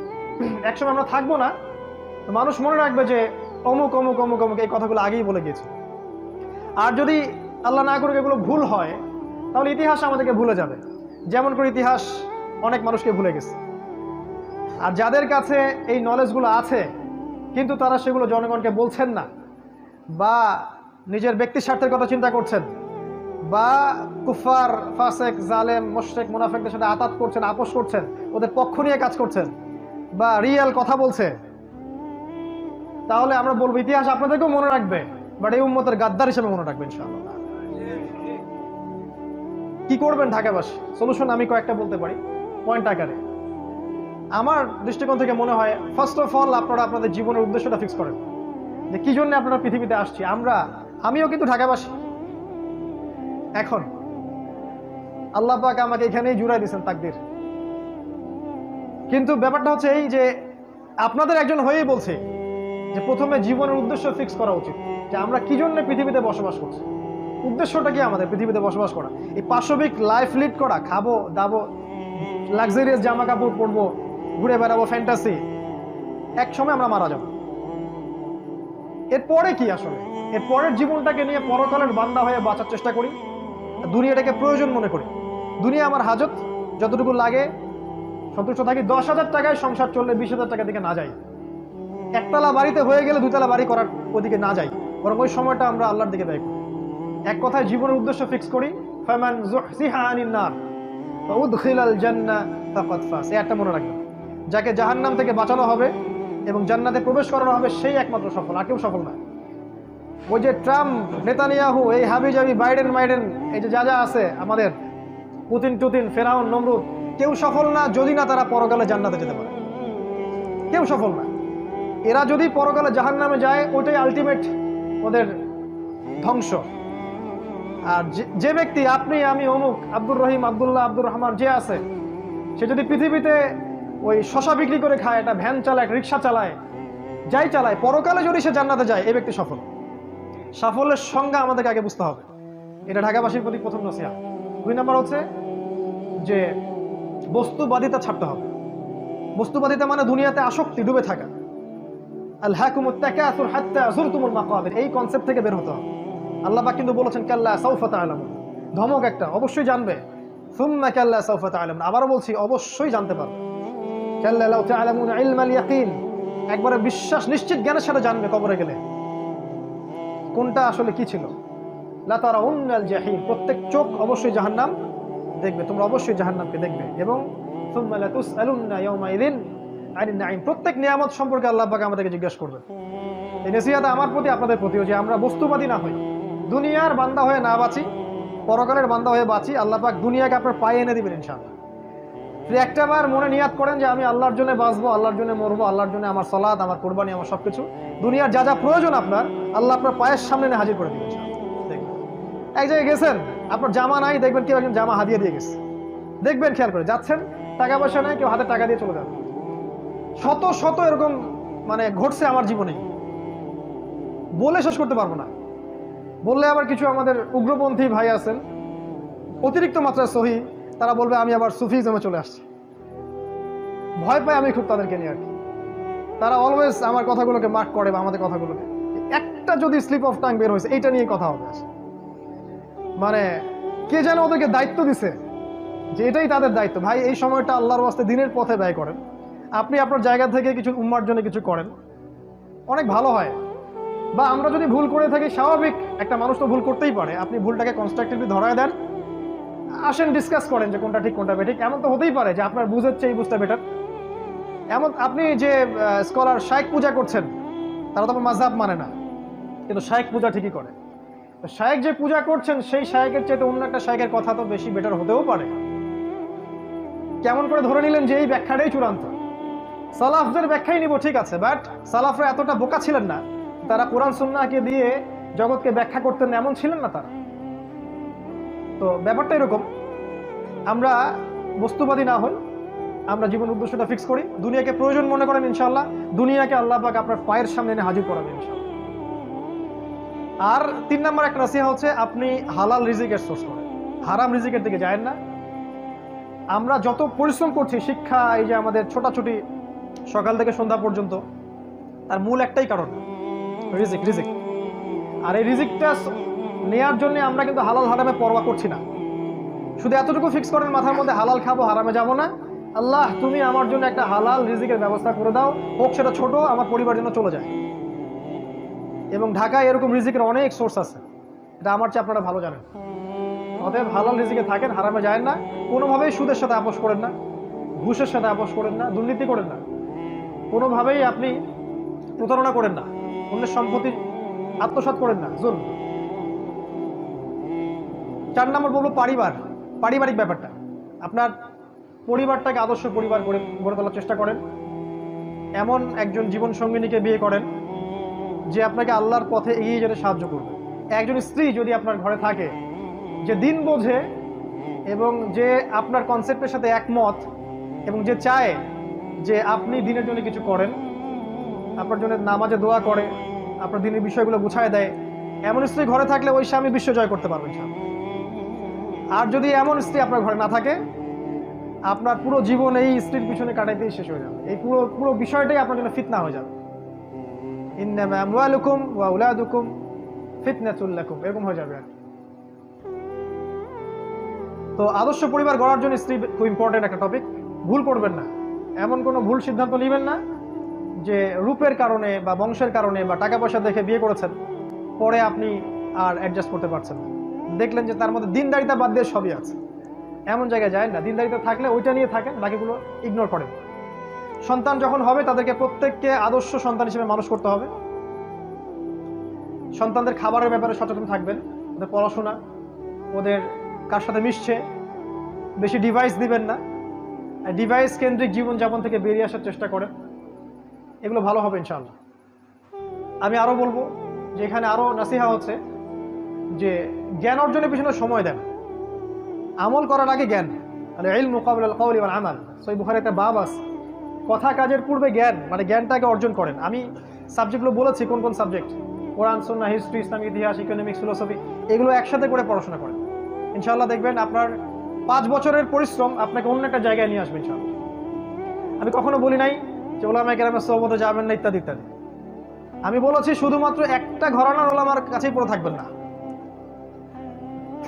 একসময় আমরা থাকবো না, মানুষ মনে রাখবে যে অমুক অমুক অমুক অমুক এই কথাগুলো আগেই বলে গেছে। আর যদি আল্লাহ না করুক এগুলো ভুল হয়, তাহলে ইতিহাস আমাদেরকে ভুলে যাবে, যেমন করে ইতিহাস অনেক মানুষকে ভুলে গেছে। আর যাদের কাছে এই নলেজগুলো আছে কিন্তু তারা সেগুলো জনগণকে বলছেন না, বা নিজের ব্যক্তি স্বার্থের কথা চিন্তা করছেন, বা কুফার, ফাসেক, জালেম, মুশরিক, মুনাফিকদের সাথে আতাত করছেন, আপোষ করছেন, ওদের পক্ষ নিয়ে কাজ করছেন, বা রিয়েল কথা বলছে, তাহলে আমরা বলবো ইতিহাস আপনাদেরকেও মনে রাখবে, বাট এই উম্মতের গাদ্দার হিসেবে মনে রাখবে ইনশাআল্লাহ। কি করবেন ঢাকাবাসী? সলিউশন আমি কয়েকটা বলতে পারি পয়েন্ট আকারে। আমার দৃষ্টিকোণ থেকে মনে হয়, ফার্স্ট অফ অল আপনারা আপনাদের জীবনের উদ্দেশ্যটা ফিক্স করেন, যে কি জন্য আপনারা পৃথিবীতে আসছি। আমিও কিন্তু ঢাকাবাসী। এখন আল্লাহ পাক আমাকে এখানেই জুড়াই দিয়েছেন তাকদীর। কিন্তু ব্যাপারটা হচ্ছে এই যে আপনাদের একজন হয়েই বলছে যে প্রথমে জীবনের উদ্দেশ্য ফিক্স করা উচিত, যে আমরা কি জন্য পৃথিবীতে বসবাস করছি, উদ্দেশ্যটা কি আমাদের পৃথিবীতে বসবাস করা। এই পাশবিক লাইফ লিড করা, খাবো দাবো, লাক্সারিয়াস জামা কাপড় পরবো, ঘুরে বেড়াবো, ফ্যান্টাসি, এক সময় আমরা মারা যাব। এরপরে কি আসলে? এর পরের জীবনটাকে নিয়ে পরকালের বান্দা হয়ে বাঁচার চেষ্টা করি, দুনিয়াটাকে প্রয়োজন মনে করি। দুনিয়া আমার হাজত, যতটুকু লাগে সন্তুষ্ট থাকি। 10,000 টাকায় সংসার চললে 20,000 টাকা দিকে না যাই, একতলা বাড়িতে হয়ে গেলে দুতলা বাড়ি করার ওদিকে না যাই, বরং ওই সময়টা আমরা আল্লাহর দিকে ব্যয় করি। এক কথায় জীবনের উদ্দেশ্য ফিক্স করি, ফামান যুহসিহা আনিন নার ওয়া উদখিলাল জান্নাহ ফাকাদ ফাজ। এই একটা মনে রাখবেন, যাকে জাহান্নাম থেকে বাঁচানো হবে এবং জান্নাতে প্রবেশ করানো হবে সেই একমাত্র সফল, আর কেউ সফল না। ওই যে ট্রাম্প, নেতানিয়াহু, এই হাবিজাবি, বাইডেন মাইডেন, এই যে যা যা আছে আমাদের, পুতিন টুতিন, ফেরাউন, নমরুদ, কেউ সফল না যদি না তারা পরকালে জান্নাতে যেতে পারে। কেউ সফল না। এরা যদি পরকালে জাহান্নামে যায়, ওইটাই আলটিমেট ওদের ধ্বংস। আর যে ব্যক্তি, আপনি, আমি, অমুক, আব্দুর রহিম, আব্দুল্লাহ, আব্দুর রহমান যে আছে, সে যদি পৃথিবীতে ওই শশা বিক্রি করে খায়, একটা ভ্যান চালায়, একটা রিক্সা চালায়, যাই চালায়, পরকালে যদি সে জান্নাতে যায়, এই ব্যক্তি সফল। সাফল্যের সংজ্ঞা আমাদেরকে আগে বুঝতে হবে। এটা ঢাকাবাসীর প্রতি প্রথম নসিহত। 2 নম্বর হচ্ছে যে বস্তুবাদিতা ছাড়তে হবে। বস্তুবাদিতা মানে দুনিয়াতে আসক্তি, ডুবে থাকা। আলহাকুমুত তাকাসুর হাত্তা যুরতুমুল মাকাবির, এই কনসেপ্ট থেকে বের হতে হবে। আল্লাহ পাক কিন্তু বলেছেন কাল্লা সাউফা তা'লামুন, ধমক একটা, অবশ্যই জানবে। সুম্মা কাল্লা সাউফা তা'লামুন, আবারও বলছি অবশ্যই জানতে পারবে। কাল্লা লাউ তা'লামুন ইলমাল ইয়াকিন, একবারে বিশ্বাস নিশ্চিত জ্ঞানের সাথে জানবে কবরে গেলে কোনটা আসলে কি ছিল। লা তারাউন্নাল জাহিম, প্রত্যেক চোখ অবশ্যই জাহান্নাম দেখবে, তোমরা অবশ্যই জাহান্নামকে দেখবে। এবং সুম্মা লা তুসআলুন্না ইয়াওমাইযিন আনিন নাঈম, প্রত্যেক নিয়ামত সম্পর্কে আল্লাহ পাক আমাদেরকে জিজ্ঞাসা করবেন। এই নসিহত আমার প্রতি, আপনাদের প্রতিও, যে আমরা বস্তুবাদী না হই, দুনিয়ার বান্দা হয়ে না বাঁচি, পরকালের বান্দা হয়ে বাঁচি। আল্লাহ পাক দুনিয়াকে আপনার পায়ে এনে দিবেন ইনশাআল্লাহ। একটাবার মনে নিয়াত করেন যে আমি আল্লাহর জন্য বাঁচবো, আল্লাহর জন্য মরবো, আল্লাহর জন্য আমার সালাত, আমার কুরবানি, আমার সবকিছু, দুনিয়ার যা যা প্রয়োজন আপনার, আল্লাহ আপনার পায়ের সামনে এনে হাজির করে দিবেন ইনশাআল্লাহ। দেখবেন এক জায়গায় গেছেন, আপনার জামা নাই, দেখবেন কেউ একজন জামা হাদিয়া দিয়ে গেছে, দেখবেন খেয়াল করে, যাচ্ছেন, টাকা পয়সা নাই, কেউ হাতে টাকা দিয়ে চলে যাবে। শত শত এরকম মানে ঘটছে আমার জীবনে, বলে শেষ করতে পারবো না। বললে আবার কিছু আমাদের উগ্রপন্থী ভাই আছেন, অতিরিক্ত মাত্রায় সহি, তারা বলবে আমি আবার সুফিজমে চলে আসছি। ভয় পাই আমি খুব তাদেরকে নিয়ে আর কি। তারা অলওয়েজ আমার কথাগুলোকে মার্ক করে, বা আমাদের কথাগুলোকে, একটা যদি স্লিপ অফ টাং বের হয়েছে এইটা নিয়ে কথা হবে। মানে কে যেন ওদেরকে দায়িত্ব দিছে যে এটাই তাদের দায়িত্ব। ভাই, এই সময়টা আল্লাহর ওয়াস্তে দিনের পথে ব্যয় করেন। আপনি আপনার জায়গা থেকে কিছু উম্মার জন্য কিছু করেন, অনেক ভালো হয়। বা আমরা যদি ভুল করে থাকি, স্বাভাবিক, একটা মানুষ তো ভুল করতেই পারে, আপনি ভুলটাকে কনস্ট্রাকটিভলি ধরায় দেন, আসেন ডিসকাস করেন যে কোনটা ঠিক কোনটা বেঠিক। এমন তো হতেই পারে যে আপনার বুঝের চেয়ে এই বুঝটা বেটার। এমন আপনি যে স্কলার শায়েখ পূজা করছেন, তারা তো মাযহাব মানে না, কিন্তু শায়েখ পূজা ঠিকই করে। তো শায়েখ যে পূজা করছেন, সেই শায়েখের চাইতে অন্য একটা শায়েখের কথা তো বেশি বেটার হতেও পারে। কেমন করে ধরে নিলেন যে এই ব্যাখ্যাটাই চূড়ান্ত? সালাফদের ব্যাখ্যাই নিব, ঠিক আছে, বাট সালাফরা এতটা বোকা ছিলেন না, তারা কোরআন সুন্নাহকে দিয়ে জগৎকে ব্যাখ্যা করতেন, এমন ছিলেন না তারা। তো ব্যাপারটা এরকম, আমরা বস্তুবাদী না হই, আমরা জীবন উদ্দেশ্যটা ফিক্স করি, দুনিয়াকে প্রয়োজন মনে করেন ইনশাআল্লাহ, দুনিয়াকে আল্লাহ পাক আপনার পায়ের সামনে এনে হাজির করাবেন ইনশাআল্লাহ। আর 3 নম্বর একটা নসিহত হচ্ছে আপনি হালাল রিজিকের সোর্স করেন, হারাম রিজিকের দিকে যায়েন না। আমরা যত পরিশ্রম করছি, শিক্ষা, এই যে আমাদের ছোটাছুটি সকাল থেকে সন্ধ্যা পর্যন্ত, তার মূল একটাই কারণ, রিজিক। রিজিক, আর এই রিজিকটা নেয়ার জন্য আমরা কিন্তু হালাল হারামে পরোয়া করছি না। শুধু এতটুকু ফিক্স করেন মাথার মধ্যে, হালাল খাবো, হারামে যাবো না। আল্লাহ, তুমি আমার জন্য একটা হালাল রিজিকের ব্যবস্থা করে দাও, হোক সেটা ছোট, আমার পরিবারের জন্য চলে যায়। এবং ঢাকায় এরকম রিজিকের অনেক সোর্স আছে, এটা আমার চেয়ে আপনারা ভালো জানেন। অতএব হালাল রিজিকে থাকেন, হারামে যায় না। কোনোভাবেই সুদের সাথে আপোষ করেন না, ঘুষের সাথে আপোষ করেন না, দুর্নীতি করেন না, কোনোভাবেই আপনি প্রতারণা করেন না। অন্যের সম্পত্তি আত্মসাৎ করেন না, জুলম। 4 নম্বর বলবো পারিবারিক ব্যাপারটা। আপনার পরিবারটাকে আদর্শ পরিবার গড়ে তোলার চেষ্টা করেন। এমন একজন জীবন সঙ্গিনীকে বিয়ে করেন যে আপনাকে আল্লাহর পথে এগিয়ে যেতে সাহায্য করবে। একজন স্ত্রী যদি আপনার ঘরে থাকে যে দিন বোঝে এবং যে আপনার কনসেপ্টের সাথে একমত এবং যে চায় যে আপনি দিনের জন্য কিছু করেন, আপনার জন্য নামাজে দোয়া করে, আপনার দিনের বিষয়গুলো গুছায় দেয়, এমন স্ত্রী ঘরে থাকলে ওই স্বামী বিশ্ব জয় করতে পারবেন। আর যদি এমন স্ত্রী আপনার ঘরে না থাকে, আপনার পুরো জীবন এই স্ত্রীর পিছনে কাটাইতেই শেষ হয়ে যাবে। এই পুরো বিষয়টাই আপনার জন্য ফিতনা হয়ে যাবে। ইন্নামা আমওয়ালুকুম ওয়া আওলাদুকুম ফিতনাতুল লাকুম, এরকম হয়ে যাবে। তো আদর্শ পরিবার গড়ার জন্য স্ত্রী খুব ইম্পর্টেন্ট একটা টপিক। ভুল করবেন না, এমন কোনো ভুল সিদ্ধান্ত নেবেন না যে রূপের কারণে বা বংশের কারণে বা টাকা পয়সা দেখে বিয়ে করেছেন, পরে আপনি আর অ্যাডজাস্ট করতে পারছেন না, দেখলেন যে তার মধ্যে দিনদারিতা বাদ দিয়ে সবই আছে। এমন জায়গায় যায় না। দিনদারিতা থাকলে ওইটা নিয়ে থাকেন, বাকিগুলো ইগনোর করেন। সন্তান যখন হবে তাদেরকে প্রত্যেককে আদর্শ সন্তান হিসেবে মানুষ করতে হবে। সন্তানদের খাবারের ব্যাপারে সচেতন থাকবেন, ওদের পড়াশোনা, ওদের কার সাথে মিশছে, বেশি ডিভাইস দিবেন না, ডিভাইস কেন্দ্রিক জীবনযাপন থেকে বেরিয়ে আসার চেষ্টা করেন। এগুলো ভালো হবে ইনশাআল্লাহ। আমি আরও বলবো যে এখানে আরও নাসিহা হচ্ছে যে জ্ঞান অর্জনের পিছনে সময় দেন, আমল করার আগে জ্ঞান। মানে ইলমু ক্বাবলা আল কওলি ওয়াল আমাল, সহিহ বুখারীর একটা বাব আছে, কথা কাজের পূর্বে জ্ঞান, মানে জ্ঞানটাকে অর্জন করেন। আমি সাবজেক্টগুলো বলেছি কোন কোন সাবজেক্ট, কোরআন, সুন্নাহ, হিস্ট্রি, ইসলামিক ইতিহাস, ইকোনমিক্স, ফিলোসফি, এগুলো একসাথে করে পড়াশোনা করেন। ইনশাআল্লাহ দেখবেন আপনার 5 বছরের পরিশ্রম আপনাকে অন্য একটা জায়গায় নিয়ে আসবে ইনশাআল্লাহ। আমি কখনো বলি নাই যে ওলামায়ে কেরামের সোহবতে যাবেন না ইত্যাদি ইত্যাদি। আমি বলেছি শুধুমাত্র একটা ঘরানার ওলামার কাছেই পড়ে থাকবেন না,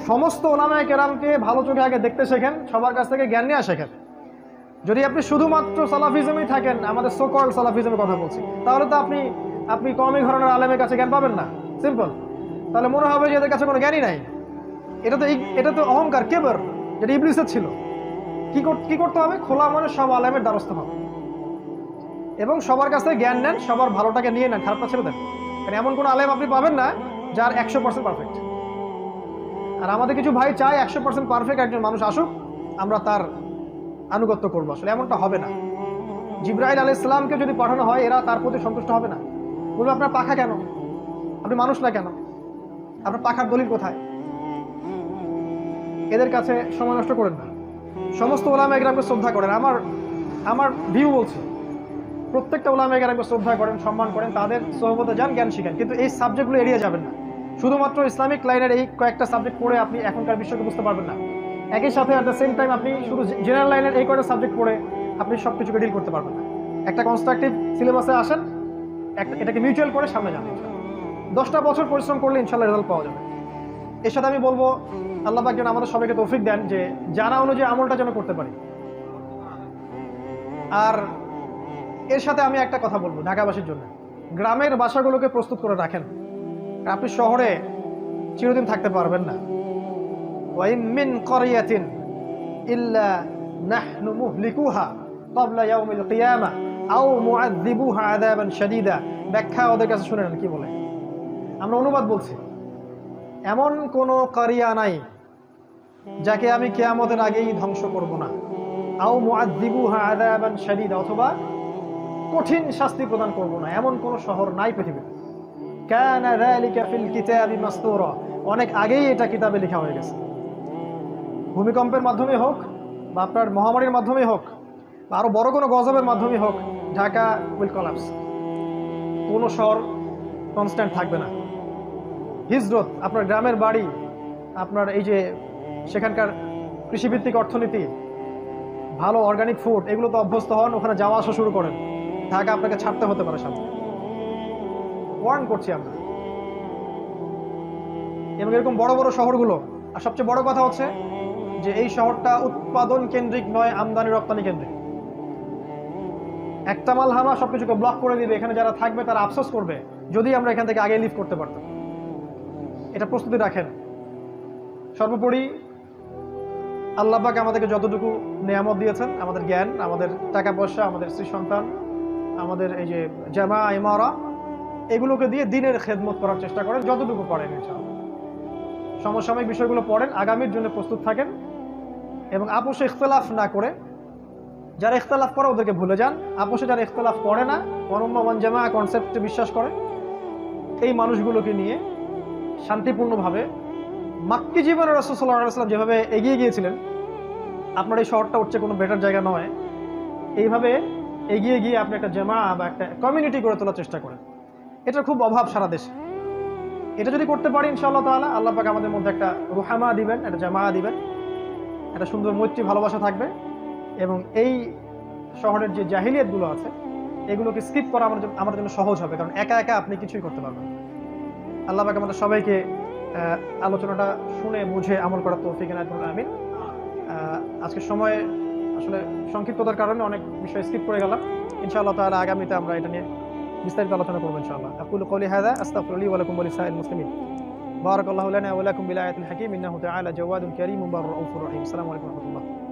সমস্ত ওলামায়ে কেরামকে ভালো চোখে আগে দেখতে শেখেন, সবার কাছ থেকে জ্ঞান নিয়ে শেখেন। যদি আপনি শুধুমাত্র সালাফিজমেই থাকেন, আমাদের সোকল সালাফিজমের কথা বলছি, তাহলে তো আপনি কমই ঘরানার আলেমের কাছে জ্ঞান পাবেন না, সিম্পল। তাহলে মনে হবে যে এদের কাছে কোনো জ্ঞানই নাই। এটা তো অহংকার, কেবর, যেটা ইবলিসের ছিল। কি করতে হবে? খোলা মনে সব আলেমের দ্বারস্থ হবে এবং সবার কাছে জ্ঞান নেন, সবার ভালোটাকে নিয়ে নেন, খারাপটা ছেড়ে দেন। কারণ এমন কোনো আলেম আপনি পাবেন না যার 100% পারফেক্ট। আর আমাদের কিছু ভাই চায় 100% পারফেক্ট একজন মানুষ আসুক, আমরা তার আনুগত্য করবো। আসলে এমনটা হবে না। জিবরাইল আলাইহিস সালামকে যদি পাঠানো হয়, এরা তার প্রতি সন্তুষ্ট হবে না, বলবে আপনার পাখা কেন, আপনি মানুষ না কেন, আপনার পাখার দলিল কোথায়? এদের কাছে সময় নষ্ট করেন না। সমস্ত ওলামায়ে কেরামকে শ্রদ্ধা করেন। আমার ভিউ বলছে, প্রত্যেকটা ওলামায়ে কেরামকে শ্রদ্ধা করেন, সম্মান করেন, তাদের সোহবতে যান, জ্ঞান শিখেন, কিন্তু এই সাবজেক্টগুলো এড়িয়ে যাবেন না। শুধুমাত্র ইসলামিক লাইনের এই কয়েকটা সাবজেক্ট পড়ে আপনি এখনকার বিশ্বকে বুঝতে পারবেন না। একই সাথে অ্যাট দ্য সেম টাইম আপনি শুধু জেনারেল লাইনের এই কয়েকটা সাবজেক্ট পড়ে আপনি সব কিছুকে ডিল করতে পারবেন না। একটা কনস্ট্রাকটিভ সিলেবাসে আসেন, এটাকে মিউচুয়াল করে সামনে যান। 10টা বছর পরিশ্রম করলে ইনশাআল্লাহ রেজাল্ট পাওয়া যাবে। এর সাথে আমি বলবো আল্লাহ পাক যেন আমাদের সবাইকে তৌফিক দেন যে জানা অনুযায়ী আমলটা যেন করতে পারি। আর এর সাথে আমি একটা কথা বলবো ঢাকাবাসীর জন্য, গ্রামের বাসাগুলোকে প্রস্তুত করে রাখেন। আপনি শহরে চিরদিন থাকতে পারবেন না। ওয়াইন মিন ক্বরিয়াতিন ইল্লা নাহনু মুহলিকুহা ক্বাবলা ইয়াউমিল কিয়ামা আও মুআযযিবুহা আযাবান শাদীদা। ব্যাখ্যা ওদের কাছে শুনে নেন কি বলে। আমরা অনুবাদ বলছি, এমন কোন কারিয়া নাই যাকে আমি কিয়ামতের আগেই ধ্বংস করব না। আও মুআযযিবুহা আযাবান শাদীদা, অথবা কঠিন শাস্তি প্রদান করব না, এমন কোন শহর নাই পৃথিবীতে। কানা যালিকা ফিল কিতাবি মাসতুরা, অনেক আগেই এটা কিতাবে লেখা হয়ে গেছে। ভূমিকম্পের মাধ্যমে হোক বা আপনার মহামারীর মাধ্যমে হোক বা আরো বড় কোনো গজবের মাধ্যমে হোক, ঢাকা উইল কলাপস। কোনো শহর কনস্ট্যান্ট থাকবে না। হিজরত, আপনার গ্রামের বাড়ি, আপনার এই যে সেখানকার কৃষিভিত্তিক অর্থনীতি, ভালো অর্গানিক ফুড, এগুলো তো অভ্যস্ত হন, ওখানে যাওয়া আসা শুরু করেন। ঢাকা আপনাকে ছাড়তে হতে পারে সামনে, ওয়ার্ন করছি আমরা। এবং এরকম বড় বড় শহরগুলো, আর সবচেয়ে বড় কথা হচ্ছে যে এই শহরটা উৎপাদন কেন্দ্রিক নয়, আমদানি রপ্তানি কেন্দ্রিক। একটা মাল হামলা সবকিছুকে ব্লক করে দিবে। এখানে যারা থাকবে তারা আফসোস করবে যদি আমরা এখান থেকে আগে লিভ করতে পারতাম। এটা প্রস্তুতি রাখেন। সর্বোপরি আল্লাহ পাক আমাদেরকে যতটুকু নিয়ামত দিয়েছেন, আমাদের জ্ঞান, আমাদের টাকা পয়সা, আমাদের স্ত্রী সন্তান, আমাদের এই যে জামা ইমারা, এগুলোকে দিয়ে দিনের খেদমত করার চেষ্টা করেন যতটুকু পারেন ইনশাআল্লাহ। সমসাময়িক বিষয়গুলো পড়েন, আগামীর জন্য প্রস্তুত থাকেন এবং আপোষে ইখতিলাফ না করে, যারা ইখতিলাফ করে ওদেরকে ভুলে যান। আপোষে যারা ইখতিলাফ করে না, ওয়ানুম্মা ওয়ান জামাআ কনসেপ্টে বিশ্বাস করে, এই মানুষগুলোকে নিয়ে শান্তিপূর্ণভাবে মাক্কি জীবনে রাসূল সাল্লাল্লাহু আলাইহি ওয়াসাল্লাম যেভাবে এগিয়ে গিয়েছিলেন, আপনার এই শহরটা হচ্ছে কোনো বেটার জায়গা নয়, এইভাবে এগিয়ে গিয়ে আপনি একটা জামাআ বা একটা কমিউনিটি গড়ে তোলার চেষ্টা করেন। এটার খুব অভাব সারা দেশে। এটা যদি করতে পারি ইনশাআল্লাহ তাআলা, আল্লাহ পাক আমাদের মধ্যে একটা রুহামা দিবেন, একটা জামাআ দিবেন, একটা সুন্দর মৈত্রী ভালোবাসা থাকবে এবং এই শহরের যে জাহিলিয়াতগুলো আছে এগুলোকে স্কিপ করা আমার জন্য সহজ হবে, কারণ একা একা আপনি কিছুই করতে পারবেন। আল্লাহ পাক আমাদের সবাইকে আলোচনাটা শুনে বুঝে আমল করার তৌফিক এনায়েত করুন, আমিন। আজকের সময় আসলে সংক্ষিপ্ততার কারণে অনেক বিষয় স্কিপ করে গেলাম। ইনশাআল্লাহ তাআলা আগামীতে আমরা এটা নিয়ে বিস্তারিত আলোচনা করব ইনশাআল্লাহ। আকুলু কওলি হাযা আস্তাগফিরুল্লাহ ওয়া লাকুম ওয়া লিসাইরিল মুসলিমিন। বারাকাল্লাহু লানা ওয়া লাকুম বিল আয়াতিল হাকীম ইন্নাহু তাআলা জাওয়াদুন কারীমুন বাররাউফুর রহিম। আসসালামু আলাইকুম ওয়া রাহমাতুল্লাহ।